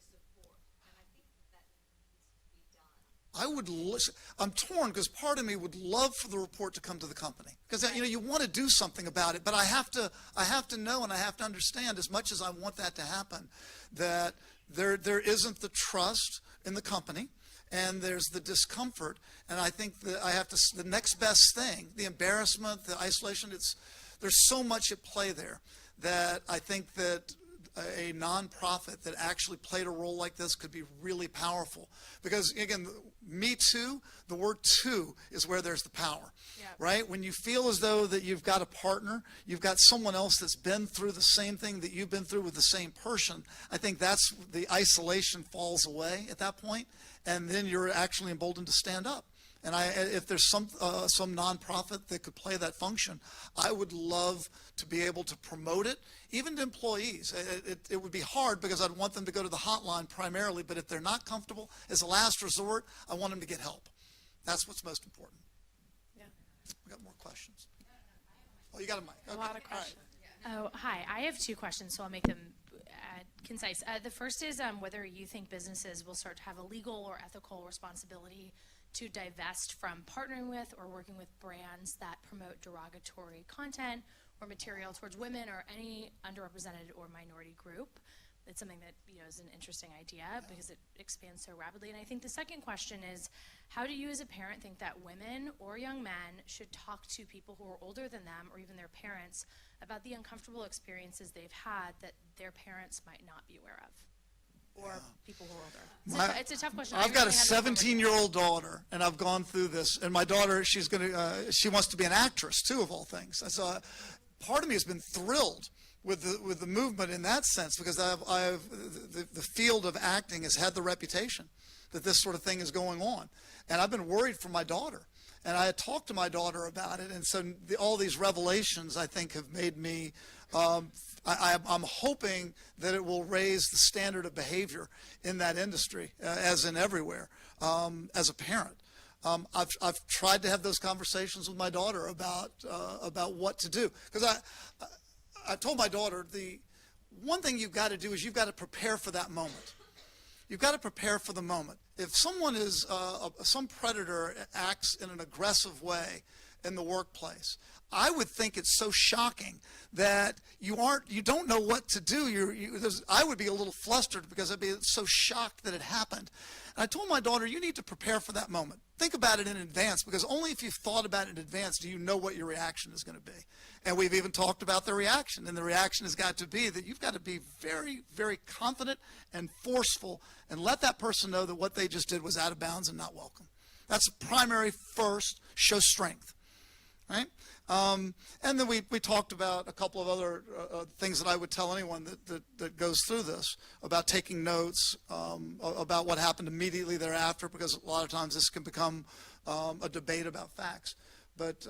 support. And I think that needs to be done. I would listen. I'm torn because part of me would love for the report to come to the company because you want to do something about it, but I have to know and I have to understand, as much as I want that to happen, that there isn't the trust in the company, and there's the discomfort, and I think that I have to, the next best thing, the embarrassment, the isolation, there's so much at play there that I think that a nonprofit that actually played a role like this could be really powerful. Because again, Me Too, the word "to" is where there's the power, right? When you feel as though that you've got a partner, you've got someone else that's been through the same thing that you've been through with the same person, I think that's the isolation falls away at that point, and then you're actually emboldened to stand up. And if there's some nonprofit that could play that function, I would love to be able to promote it, even to employees. It would be hard because I'd want them to go to the hotline primarily, but if they're not comfortable, as a last resort, I want them to get help. That's what's most important. Yeah. We got more questions. Oh, you got a mic. Okay. A lot of questions. Oh, hi. I have two questions, so I'll make them concise. The first is whether you think businesses will start to have a legal or ethical responsibility to divest from partnering with or working with brands that promote derogatory content or material towards women or any underrepresented or minority group. It's something that is an interesting idea because it expands so rapidly. And I think the second question is, how do you as a parent think that women or young men should talk to people who are older than them or even their parents about the uncomfortable experiences they've had that their parents might not be aware of? Or people who are older. It's a tough question. I've got a 17-year-old daughter, and I've gone through this. And my daughter, she wants to be an actress too, of all things. So part of me has been thrilled with the movement in that sense, because the field of acting has had the reputation that this sort of thing is going on, and I've been worried for my daughter. And I had talked to my daughter about it, and so all these revelations, I think, have made me. I'm hoping that it will raise the standard of behavior in that industry, as in everywhere. As a parent, I've tried to have those conversations with my daughter about what to do, because I told my daughter the one thing you've got to do is you've got to prepare for that moment. You've got to prepare for the moment. If someone is some predator acts in an aggressive way in the workplace, I would think it's so shocking that you don't know what to do. I would be a little flustered because I'd be so shocked that it happened. And I told my daughter, you need to prepare for that moment. Think about it in advance, because only if you've thought about it in advance do you know what your reaction is going to be. And we've even talked about the reaction, and the reaction has got to be that you've got to be very, very confident and forceful and let that person know that what they just did was out of bounds and not welcome. That's the primary first, show strength, right? And then we talked about a couple of other things that I would tell anyone that goes through this, about taking notes, about what happened immediately thereafter, because a lot of times this can become a debate about facts. But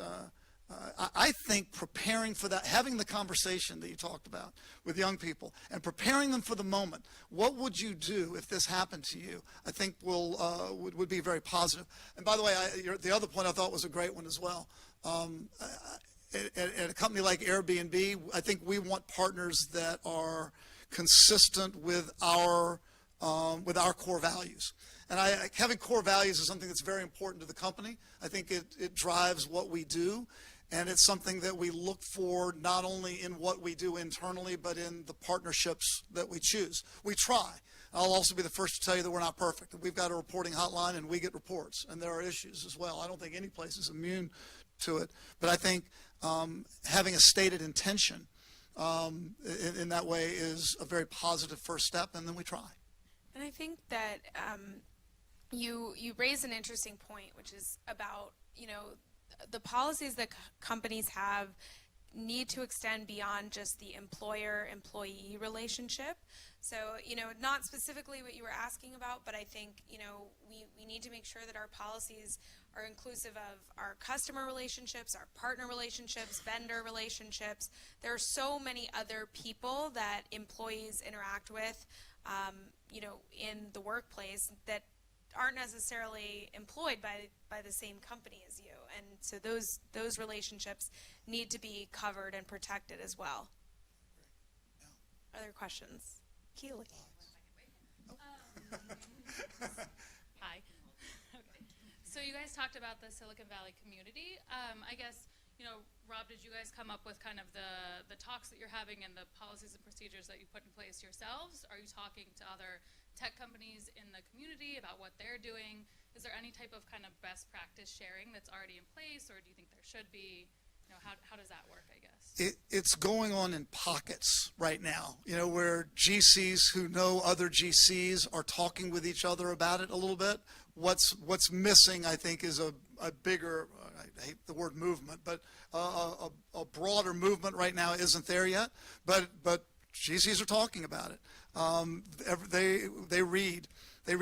I think preparing for that, having the conversation that you talked about with young people and preparing them for the moment, what would you do if this happened to you, I think would be very positive. And by the way, the other point I thought was a great one as well. At a company like Airbnb, I think we want partners that are consistent with our core values. And having core values is something that's very important to the company. I think it drives what we do, and it's something that we look for not only in what we do internally, but in the partnerships that we choose. We try. I'll also be the first to tell you that we're not perfect. We've got a reporting hotline, and we get reports, and there are issues as well. I don't think any place is immune to it, but I think having a stated intention in that way is a very positive first step, and then we try. And I think that you raise an interesting point, which is about the policies that companies have need to extend beyond just the employer-employee relationship. So, not specifically what you were asking about, but I think, we need to make sure that our policies are inclusive of our customer relationships, our partner relationships, vendor relationships. There are so many other people that employees interact with, in the workplace that aren't necessarily employed by the same company as you. And so those relationships need to be covered and protected as well. Other questions? Keely. Hi. Okay. So you guys talked about the Silicon Valley community. I guess, Rob, did you guys come up with kind of the talks that you're having and the policies and procedures that you put in place yourselves? Are you talking to other tech companies in the community about what they're doing? Is there any type of kind of best practice sharing that's already in place, or do you think there should be? How does that work, I guess? It's going on in pockets right now, where GCs who know other GCs are talking with each other about it a little bit. What's missing, I think, is a bigger, I hate the word movement, but a broader movement right now isn't there yet. But GCs are talking about it. They read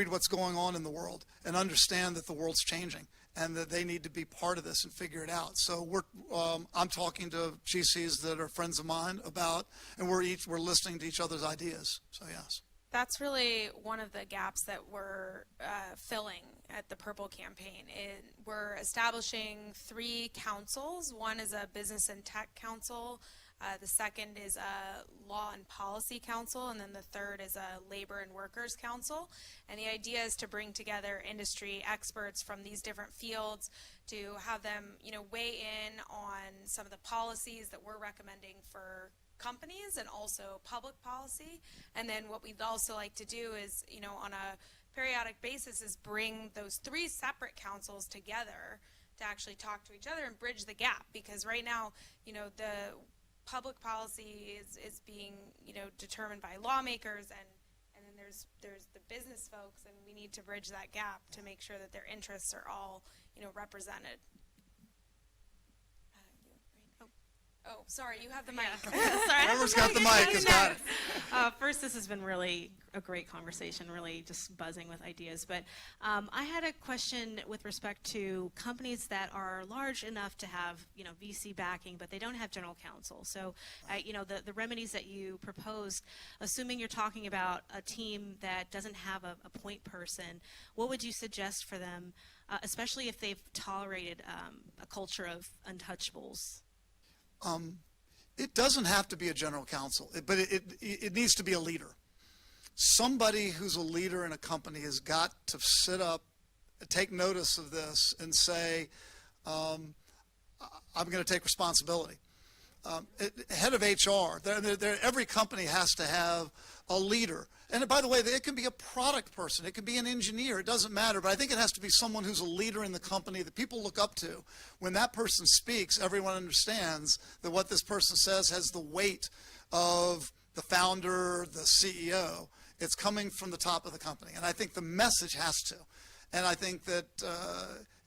what's going on in the world and understand that the world's changing, and that they need to be part of this and figure it out. So I'm talking to GCs that are friends of mine about, and we're listening to each other's ideas. So yes. That's really one of the gaps that we're filling at the Purple campaign. We're establishing 3 councils. One is a business and tech council. The second is a law and policy council, and then the third is a labor and workers council. And the idea is to bring together industry experts from these different fields to have them, weigh in on some of the policies that we're recommending for companies and also public policy. And then what we'd also like to do is, on a periodic basis, is bring those 3 separate councils together to actually talk to each other and bridge the gap. Because right now, the public policy is being, determined by lawmakers, and then there's the business folks, and we need to bridge that gap to make sure that their interests are all, represented. Oh, sorry, you have the mic. Sorry. Whoever's got the mic has got it. First, this has been really a great conversation, really just buzzing with ideas. But I had a question with respect to companies that are large enough to have, VC backing, but they don't have general counsel. So, the remedies that you proposed, assuming you're talking about a team that doesn't have a point person, what would you suggest for them, especially if they've tolerated a culture of untouchables? It doesn't have to be a general counsel, but it needs to be a leader. Somebody who's a leader in a company has got to sit up, take notice of this, and say, I'm going to take responsibility. Head of HR, every company has to have a leader. And by the way, it can be a product person. It can be an engineer. It doesn't matter. But I think it has to be someone who's a leader in the company that people look up to. When that person speaks, everyone understands that what this person says has the weight of the founder, the CEO. It's coming from the top of the company. And I think the message has to. And I think that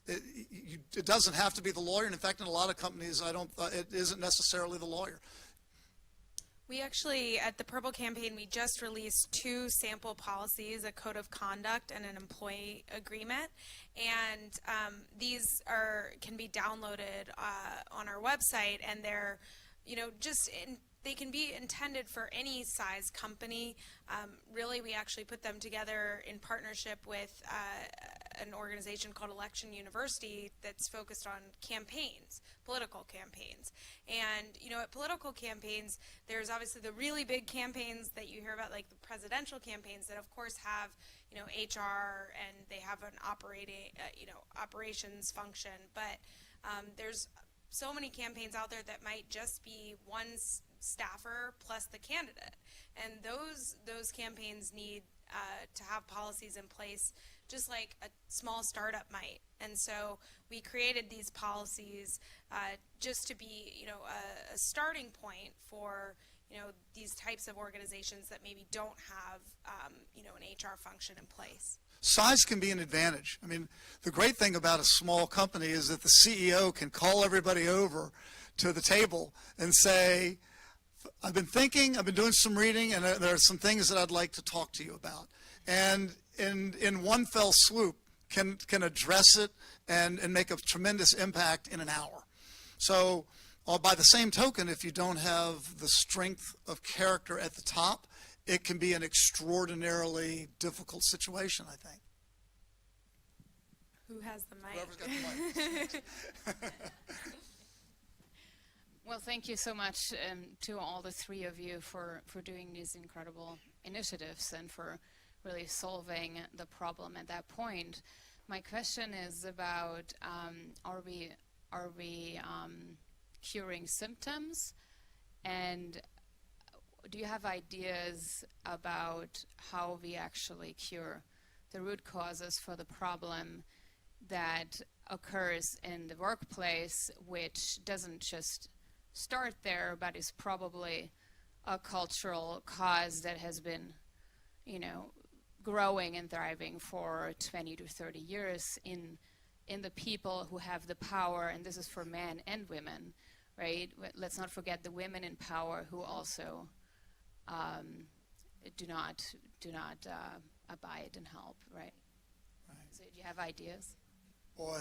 it doesn't have to be the lawyer. And in fact, in a lot of companies, it isn't necessarily the lawyer. We actually, at the Purple campaign, we just released 2 sample policies, a code of conduct and an employee agreement. And these can be downloaded on our website, and they're, they can be intended for any size company. Really, we actually put them together in partnership with an organization called Election University that's focused on campaigns, political campaigns. And, at political campaigns, there's obviously the really big campaigns that you hear about, like the presidential campaigns that, of course, have, HR, and they have an operations function. But there's so many campaigns out there that might just be one staffer plus the candidate. And those campaigns need to have policies in place just like a small startup might. And so we created these policies just to be, a starting point for, these types of organizations that maybe don't have, an HR function in place. Size can be an advantage. I mean, the great thing about a small company is that the CEO can call everybody over to the table and say, I've been thinking, I've been doing some reading, and there are some things that I'd like to talk to you about. And in one fell swoop, can address it and make a tremendous impact in an hour. So by the same token, if you don't have the strength of character at the top, it can be an extraordinarily difficult situation, I think. Who has the mic? Whoever's got the mic. Well, thank you so much to all the three of you for doing these incredible initiatives and for really solving the problem at that point. My question is about are we curing symptoms, and do you have ideas about how we actually cure the root causes for the problem that occurs in the workplace, which doesn't just start there, but is probably a cultural cause that has been, growing and thriving for 20 to 30 years in the people who have the power, and this is for men and women, right? Let's not forget the women in power who also do not abide and help, right? So do you have ideas? Boy,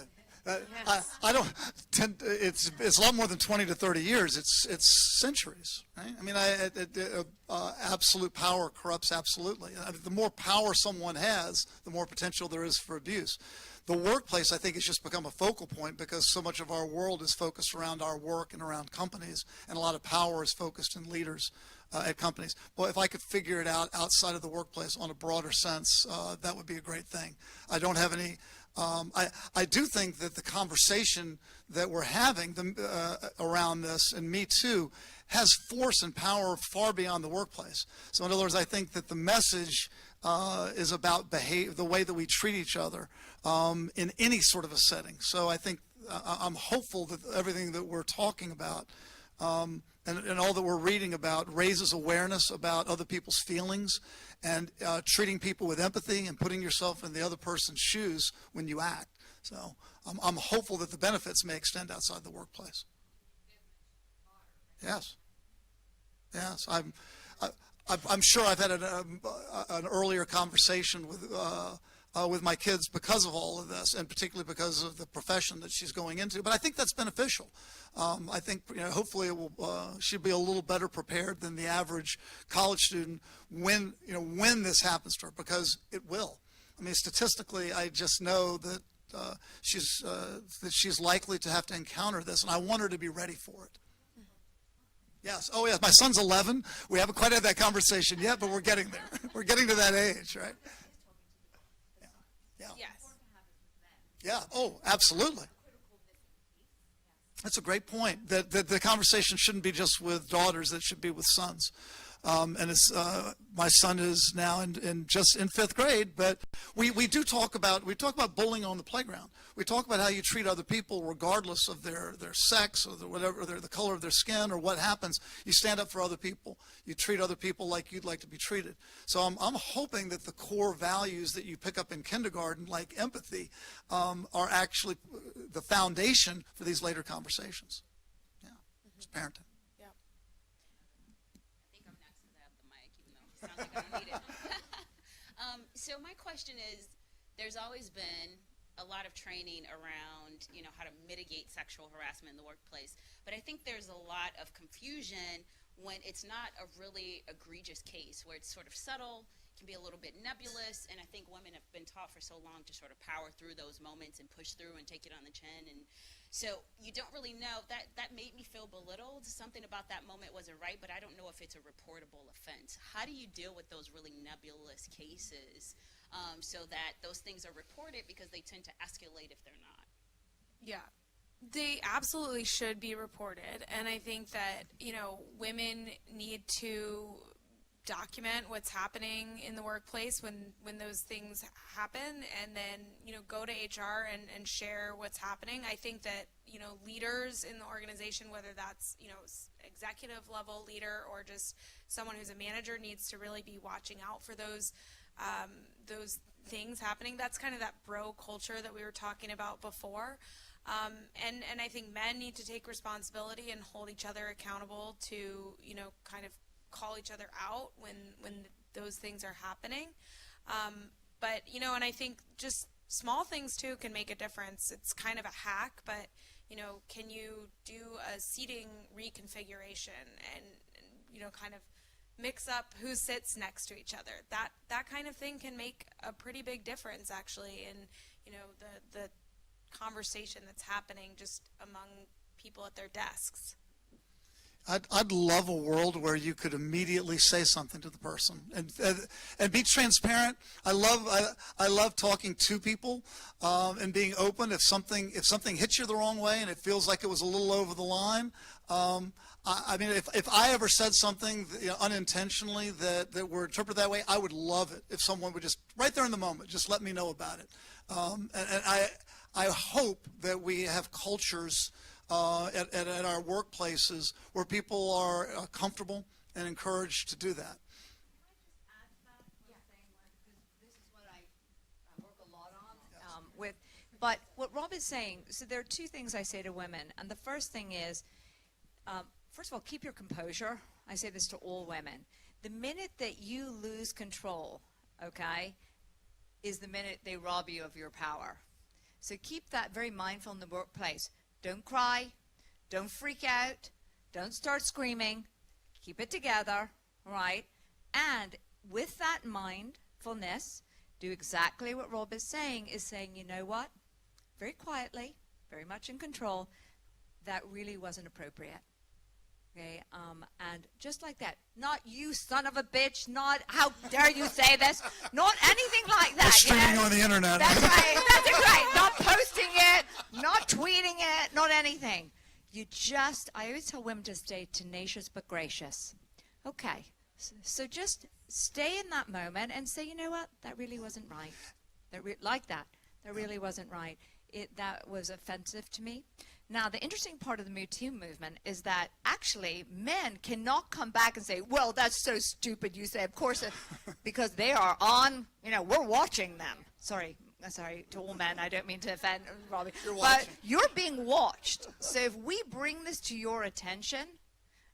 I don't tend. It's a lot more than 20 to 30 years. It's centuries, right? I mean, absolute power corrupts absolutely. The more power someone has, the more potential there is for abuse. The workplace, I think, has just become a focal point because so much of our world is focused around our work and around companies, and a lot of power is focused in leaders at companies. Well, if I could figure it out outside of the workplace on a broader sense, that would be a great thing. I don't have any. I do think that the conversation that we're having around this, and Me Too, has force and power far beyond the workplace. So in other words, I think that the message is about the way that we treat each other in any sort of a setting. So I think I'm hopeful that everything that we're talking about and all that we're reading about raises awareness about other people's feelings and treating people with empathy and putting yourself in the other person's shoes when you act. So I'm hopeful that the benefits may extend outside the workplace. Yes. Yes. I'm sure I've had an earlier conversation with my kids because of all of this, and particularly because of the profession that she's going into. But I think that's beneficial. I think hopefully she'll be a little better prepared than the average college student when this happens to her, because it will. I mean, statistically, I just know that she's likely to have to encounter this, and I want her to be ready for it. Yes. Oh, yes. My son's 11. We haven't quite had that conversation yet, but we're getting there. We're getting to that age, right? Yeah. Yes. Yeah. Oh, absolutely. That's a great point. That the conversation shouldn't be just with daughters; it should be with sons. And my son is now just in 5th grade, but we talk about bullying on the playground. We talk about how you treat other people regardless of their sex or the color of their skin or what happens. You stand up for other people. You treat other people like you'd like to be treated. So I'm hoping that the core values that you pick up in kindergarten, like empathy, are actually the foundation for these later conversations. Yeah, it's parenting. Sounds like I don't need it. So my question is, there's always been a lot of training around, how to mitigate sexual harassment in the workplace. But I think there's a lot of confusion when it's not a really egregious case, where it's sort of subtle, can be a little bit nebulous, and I think women have been taught for so long to sort of power through those moments and push through and take it on the chin. And so you don't really know. That made me feel belittled. Something about that moment wasn't right, but I don't know if it's a reportable offense. How do you deal with those really nebulous cases so that those things are reported, because they tend to escalate if they're not? Yeah. They absolutely should be reported. And I think that, women need to document what's happening in the workplace when those things happen, and then go to HR and share what's happening. I think that leaders in the organization, whether that's executive level leader or just someone who's a manager, needs to really be watching out for those things happening. That's kind of that bro culture that we were talking about before. And I think men need to take responsibility and hold each other accountable to, you know, kind of call each other out when those things are happening. But, you know, and I think just small things too can make a difference. It's kind of a hack, but, you know, can you do a seating reconfiguration and you know, kind of mix up who sits next to each other? That kind of thing can make a pretty big difference actually in, you know, the conversation that's happening just among people at their desks. I'd love a world where you could immediately say something to the person and be transparent. I love talking to people and being open. If something hits you the wrong way and it feels like it was a little over the line, I mean, if I ever said something, you know, unintentionally that were interpreted that way, I would love it if someone would just right there in the moment just let me know about it. And I hope that we have cultures at our workplaces where people are comfortable and encouraged to do that. Can I just add to that one thing, because this is what I work a lot on with. But what Rob is saying, so there are two things I say to women, and the first thing is, first of all, keep your composure. I say this to all women. The minute that you lose control, okay, is the minute they rob you of your power. So keep that very mindful in the workplace. Don't cry, don't freak out, don't start screaming, keep it together, right? And with that mindfulness, do exactly what Rob is saying, you know what? Very quietly, very much in control, that really wasn't appropriate. Okay, and just like that, not you son of a bitch, not how dare you say this, not anything like that. Streaming on the internet. That's right, that's right. Not posting it, not tweeting it, not anything. I always tell women to stay tenacious but gracious. Okay, so just stay in that moment and say, you know what, that really wasn't right. That really wasn't right. That was offensive to me. Now, the interesting part of the Me Too movement is that actually men cannot come back and say, well, that's so stupid, you say, of course, because they are on, you know, we're watching them. Sorry to all men, I don't mean to offend Robbie. But you're being watched. So if we bring this to your attention,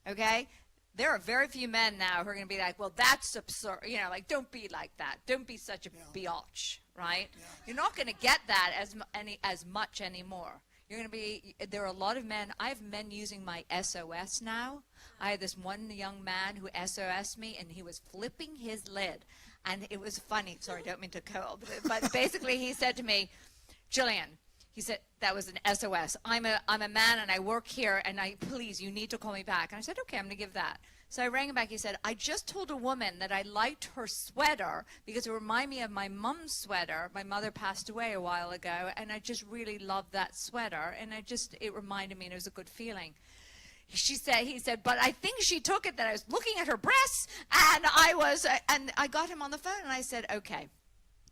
okay, there are very few men now who are going to be like, well, that's absurd. You know, like, don't be like that. Don't be such a biatch, right? Yeah. You're not going to get that as much anymore. You're going to be, there are a lot of men, I have men using my SOS now. I had this one young man who SOS'd me, and he was flipping his lid. And it was funny. Sorry, don't mean to but basically he said to me, Jillian, he said, that was an SOS. I'm a man and I work here, and please, you need to call me back. And I said, okay, I'm going to give that. So I rang him back. He said, I just told a woman that I liked her sweater because it reminded me of my mom's sweater. My mother passed away a while ago, and I just really loved that sweater. And it reminded me, and it was a good feeling. He said, but I think she took it that I was looking at her breasts, and I got him on the phone, and I said, okay,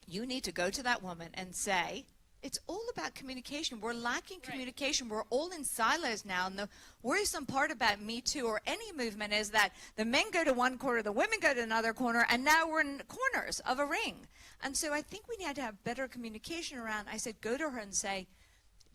you need to go to that woman and say, it's all about communication. We're lacking communication. We're all in silos now. And the worrisome part about Me Too or any movement is that the men go to one corner, the women go to another corner, and now we're in corners of a ring. And so I think we need to have better communication around. I said, go to her and say,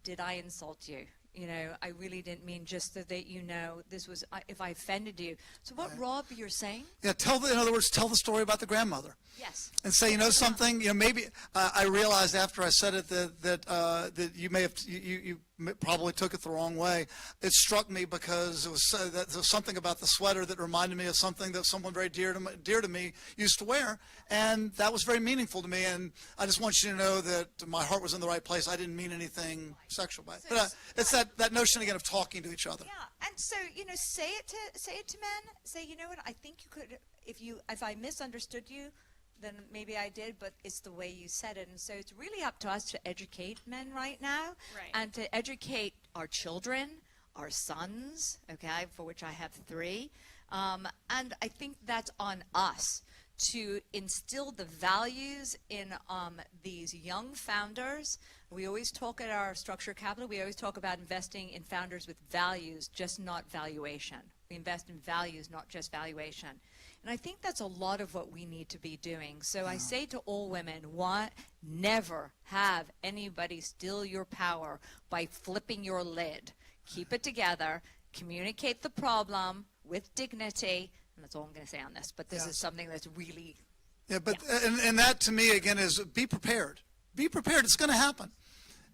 did I insult you? You know, I really didn't mean, just so that you know, this was, if I offended you. So what, Rob, you're saying? Yeah, in other words, tell the story about the grandmother. Yes. And say, you know something, you know, maybe I realized after I said it that you may have, you probably took it the wrong way. It struck me because there was something about the sweater that reminded me of something that someone very dear to me used to wear, and that was very meaningful to me. And I just want you to know that my heart was in the right place. I didn't mean anything sexual by it. But it's that notion again of talking to each other. Yeah, and so, you know, say it to men. Say, you know what, I think you could, if I misunderstood you, then maybe I did, but it's the way you said it. And so it's really up to us to educate men right now, and to educate our children, our sons, okay, for which I have 3. And I think that's on us to instill the values in these young founders. We always talk at our Structure Capital, we always talk about investing in founders with values, just not valuation. We invest in values, not just valuation. And I think that's a lot of what we need to be doing. So I say to all women, never have anybody steal your power by flipping your lid. Keep it together, communicate the problem with dignity, and that's all I'm going to say on this, but this is something that's really... Yeah, but and that to me, again, is be prepared. Be prepared. It's going to happen.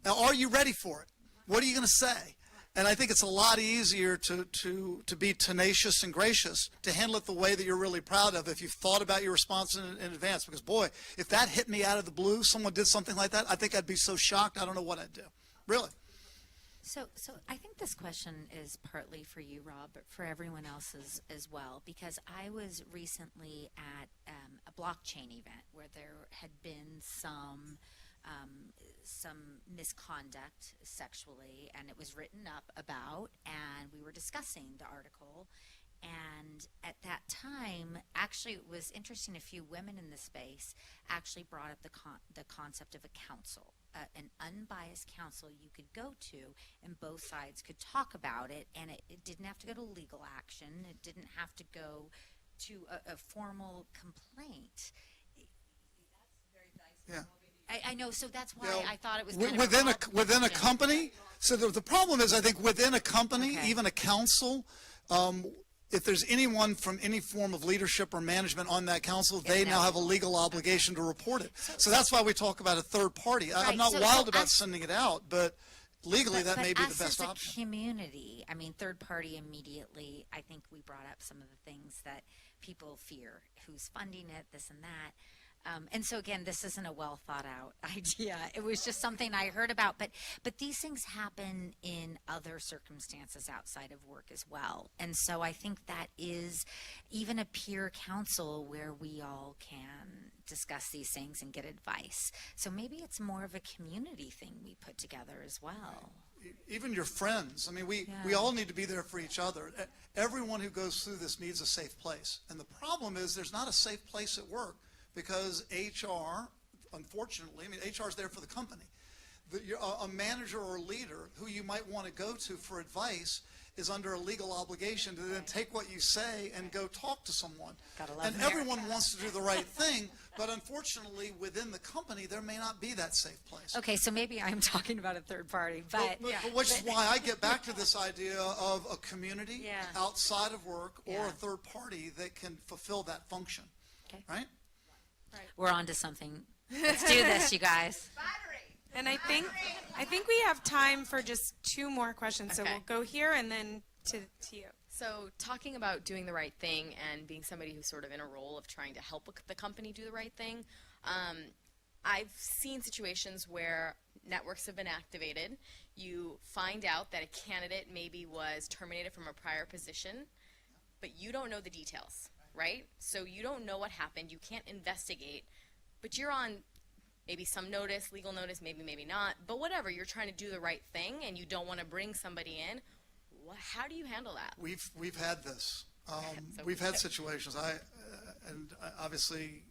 Now, are you ready for it? What are you going to say? And I think it's a lot easier to be tenacious and gracious, to handle it the way that you're really proud of if you've thought about your response in advance. Because, boy, if that hit me out of the blue, someone did something like that, I think I'd be so shocked, I don't know what I'd do. Really. So I think this question is partly for you, Rob, but for everyone else as well, because I was recently at a blockchain event where there had been some misconduct sexually, and it was written up about, and we were discussing the article. And at that time, actually, it was interesting, a few women in the space actually brought up the concept of a counsel, an unbiased counsel you could go to, and both sides could talk about it, and it didn't have to go to legal action. It didn't have to go to a formal complaint. Yeah. I know, so that's why I thought it was within a company. So the problem is, I think within a company, even a council, if there's anyone from any form of leadership or management on that council, they now have a legal obligation to report it. So that's why we talk about a third party. I'm not wild about sending it out, but legally that may be the best option. As a community, I mean, third party immediately, I think we brought up some of the things that people fear, who's funding it, this and that. And so again, this isn't a well thought out idea. It was just something I heard about. But these things happen in other circumstances outside of work as well. And so I think that is even a peer council where we all can discuss these things and get advice. So maybe it's more of a community thing we put together as well. Even your friends. I mean, we all need to be there for each other. Everyone who goes through this needs a safe place. And the problem is there's not a safe place at work. Because HR, unfortunately, I mean, HR is there for the company. A manager or a leader who you might want to go to for advice is under a legal obligation to then take what you say and go talk to someone. And everyone wants to do the right thing, but unfortunately, within the company, there may not be that safe place. Okay, so maybe I'm talking about a third party, but which is why I get back to this idea of a community outside of work or a third party that can fulfill that function. Okay. Right? We're on to something. Let's do this, you guys. And I think we have time for just two more questions. So we'll go here and then to you. So talking about doing the right thing and being somebody who's sort of in a role of trying to help the company do the right thing, I've seen situations where networks have been activated. You find out that a candidate maybe was terminated from a prior position, but you don't know the details. Right? So you don't know what happened. You can't investigate, but you're on maybe some notice, legal notice, maybe not, but whatever. You're trying to do the right thing, and you don't want to bring somebody in. How do you handle that? We've had this. We've had situations. Obviously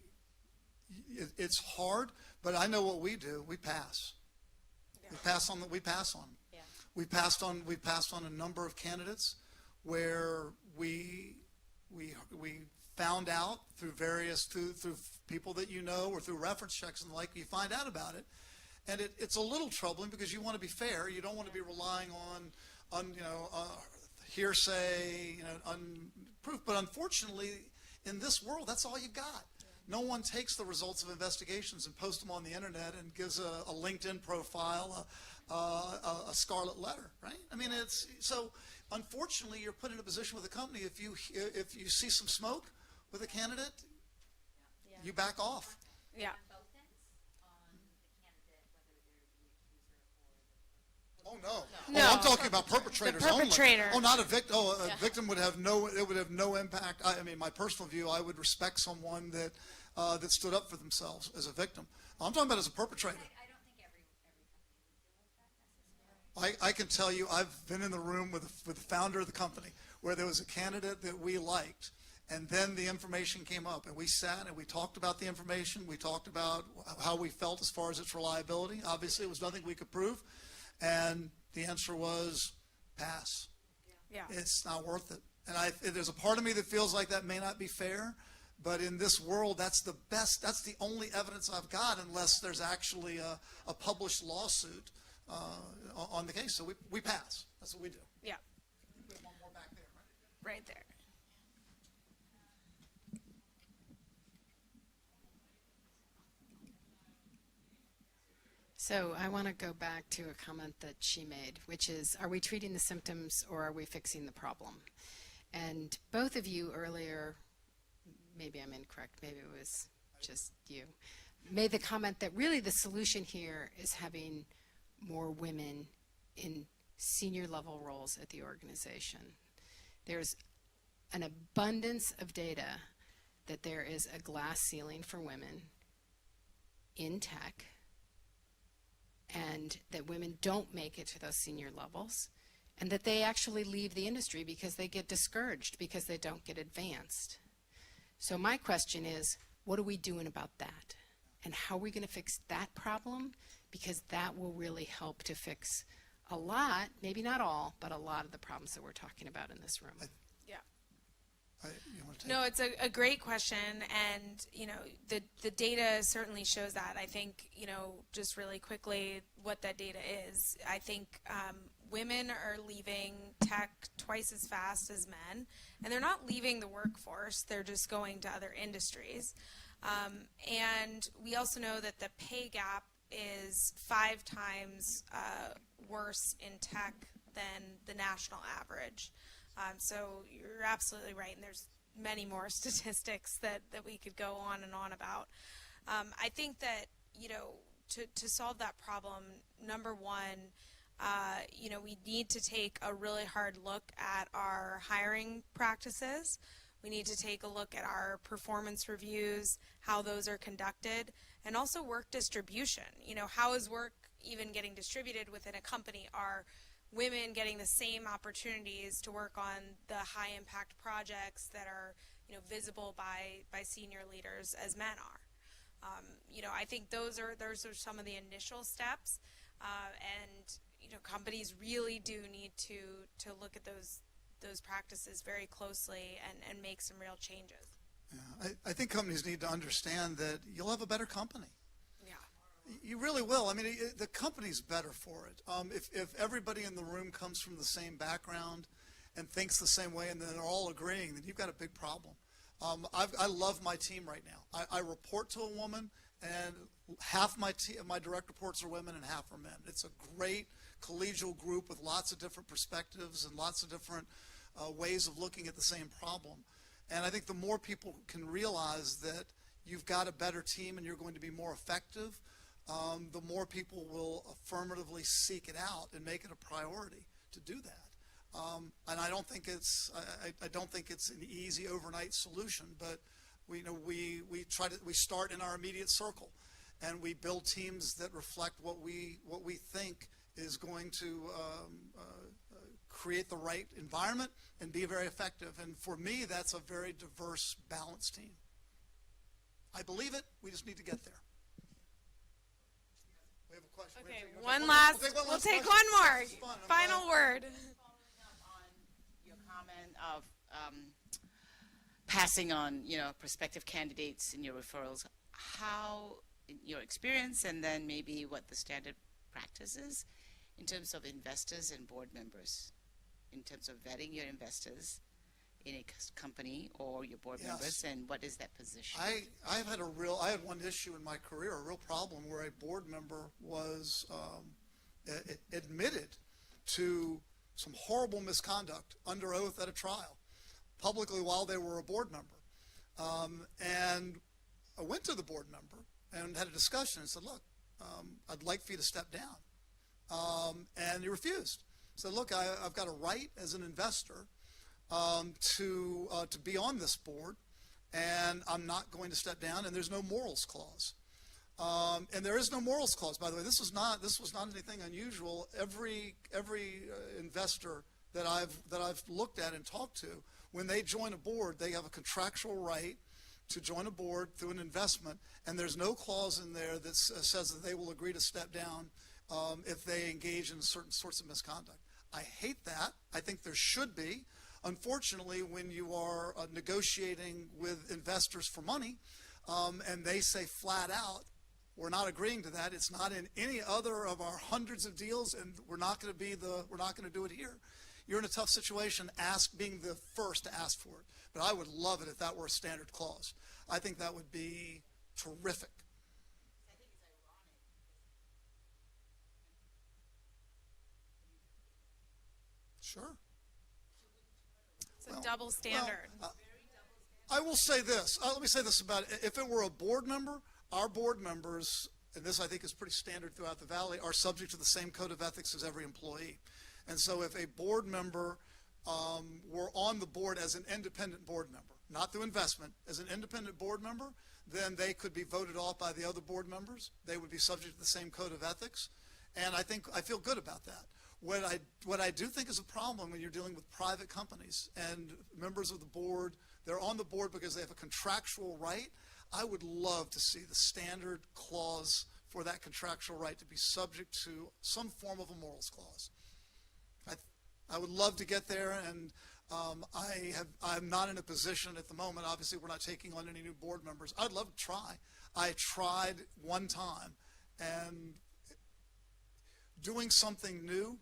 it's hard, but I know what we do. We pass. Yeah. We pass on. Yeah. We passed on a number of candidates where we found out through people that you know or through reference checks and the like, you find out about it. And it's a little troubling because you want to be fair. You don't want to be relying on hearsay, proof. But unfortunately, in this world, that's all you've got. No one takes the results of investigations and posts them on the internet and gives a LinkedIn profile, a scarlet letter, right? I mean, so unfortunately, you're put in a position with a company, if you see some smoke with a candidate, you back off. Yeah. Oh no! Oh, I'm talking about perpetrators only. Oh, not a victim. Oh, a victim would have no impact. I mean, my personal view, I would respect someone that stood up for themselves as a victim. I'm talking about as a perpetrator. I don't think every company would deal with that necessarily. I can tell you, I've been in the room with the founder of the company where there was a candidate that we liked, and then the information came up, and we sat and we talked about the information. We talked about how we felt as far as its reliability. Obviously, it was nothing we could prove, and the answer was pass. Yeah. It's not worth it. And there's a part of me that feels like that may not be fair, but in this world, that's the best, that's the only evidence I've got, unless there's actually a published lawsuit on the case. So we pass. That's what we do. Yeah. We have one more back there, right? Right there. So I want to go back to a comment that she made, which is, are we treating the symptoms or are we fixing the problem? And both of you earlier, maybe I'm incorrect, maybe it was just you, made the comment that really the solution here is having more women in senior level roles at the organization. There's an abundance of data that there is a glass ceiling for women in tech, and that women don't make it to those senior levels, and that they actually leave the industry because they get discouraged because they don't get advanced. So my question is, what are we doing about that? And how are we going to fix that problem? Because that will really help to fix a lot, maybe not all, but a lot of the problems that we're talking about in this room. You want to take No, it's a great question, and the data certainly shows that. I think just really quickly what that data is. I think women are leaving tech twice as fast as men, and they're not leaving the workforce. They're just going to other industries. And we also know that the pay gap is 5 times worse in tech than the national average. So you're absolutely right, and there's many more statistics that we could go on and on about. I think that, to solve that problem, number one, we need to take a really hard look at our hiring practices. We need to take a look at our performance reviews, how those are conducted, and also work distribution. How is work even getting distributed within a company? Are women getting the same opportunities to work on the high impact projects that are visible by senior leaders as men are? I think those are some of the initial steps, and companies really do need to look at those practices very closely and make some real changes. Yeah, I think companies need to understand that you'll have a better company. Yeah. You really will. I mean, the company's better for it. If everybody in the room comes from the same background and thinks the same way, and then they're all agreeing, then you've got a big problem. I love my team right now. I report to a woman, and half my direct reports are women and half are men. It's a great collegial group with lots of different perspectives and lots of different ways of looking at the same problem. And I think the more people can realize that you've got a better team and you're going to be more effective, the more people will affirmatively seek it out and make it a priority to do that. And I don't think it's an easy overnight solution, but we start in our immediate circle, and we build teams that reflect what we think is going to create the right environment and be very effective. And for me, that's a very diverse, balanced team. I believe it. We just need to get there. We have a question. Okay, we'll take one more. Final word. On your comment of passing on, prospective candidates in your referrals, how, in your experience, and then maybe what the standard practice is in terms of investors and board members, in terms of vetting your investors in a company or your board members, and what is that position? I had one issue in my career, a real problem, where a board member was admitted to some horrible misconduct under oath at a trial, publicly while they were a board member. And I went to the board member and had a discussion and said, look, I'd like for you to step down. And he refused. Said, look, I've got a right as an investor to be on this board, and I'm not going to step down, and there's no morals clause. And there is no morals clause, by the way. This was not anything unusual. Every investor that I've looked at and talked to, when they join a board, they have a contractual right to join a board through an investment, and there's no clause in there that says that they will agree to step down if they engage in certain sorts of misconduct. I hate that. I think there should be. Unfortunately, when you are negotiating with investors for money, and they say flat out, we're not agreeing to that. It's not in any other of our hundreds of deals, and we're not going to do it here. You're in a tough situation, being the first to ask for it. But I would love it if that were a standard clause. I think that would be terrific. Sure. It's a double standard. I will say this. Let me say this about it. If it were a board member, our board members, and this I think is pretty standard throughout the Valley, are subject to the same code of ethics as every employee. And so if a board member were on the board as an independent board member, not through investment, as an independent board member, then they could be voted off by the other board members. They would be subject to the same code of ethics. And I feel good about that. What I do think is a problem when you're dealing with private companies and members of the board, they're on the board because they have a contractual right. I would love to see the standard clause for that contractual right to be subject to some form of a morals clause. I would love to get there, and I'm not in a position at the moment. Obviously, we're not taking on any new board members. I'd love to try. I tried one time, and doing something new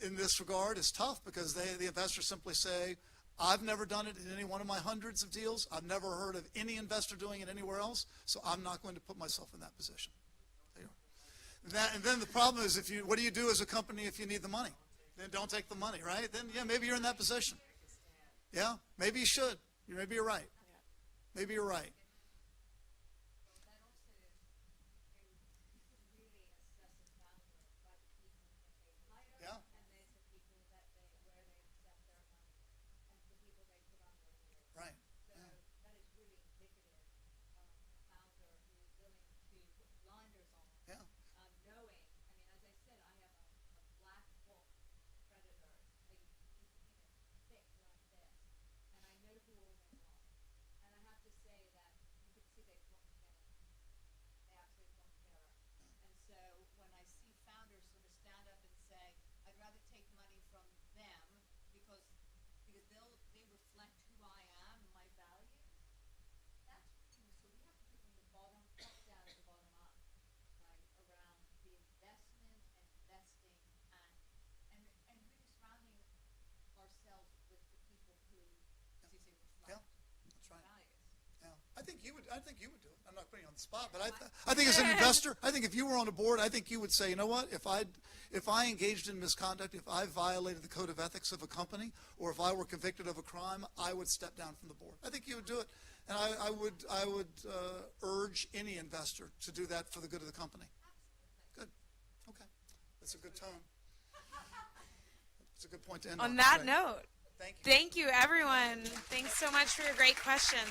in this regard is tough because the investors simply say, I've never done it in any one of my hundreds of deals. I've never heard of any investor doing it anywhere else, so I'm not going to put myself in that position. There you are. And then the problem is, what do you do as a company if you need the money? Then don't take the money, right? Then, yeah, maybe you're in that position. Yeah, maybe you should. Maybe you're right. Maybe you're right. Yeah. Right. Yeah. I think you would do it. I'm not putting you on the spot, but I think as an investor, I think if you were on a board, I think you would say, you know what, if I engaged in misconduct, if I violated the code of ethics of a company, or if I were convicted of a crime, I would step down from the board. I think you would do it, and I would urge any investor to do that for the good of the company. Good. Okay. That's a good tone. That's a good point to end on. On that note, thank you. Thank you, everyone. Thanks so much for your great questions.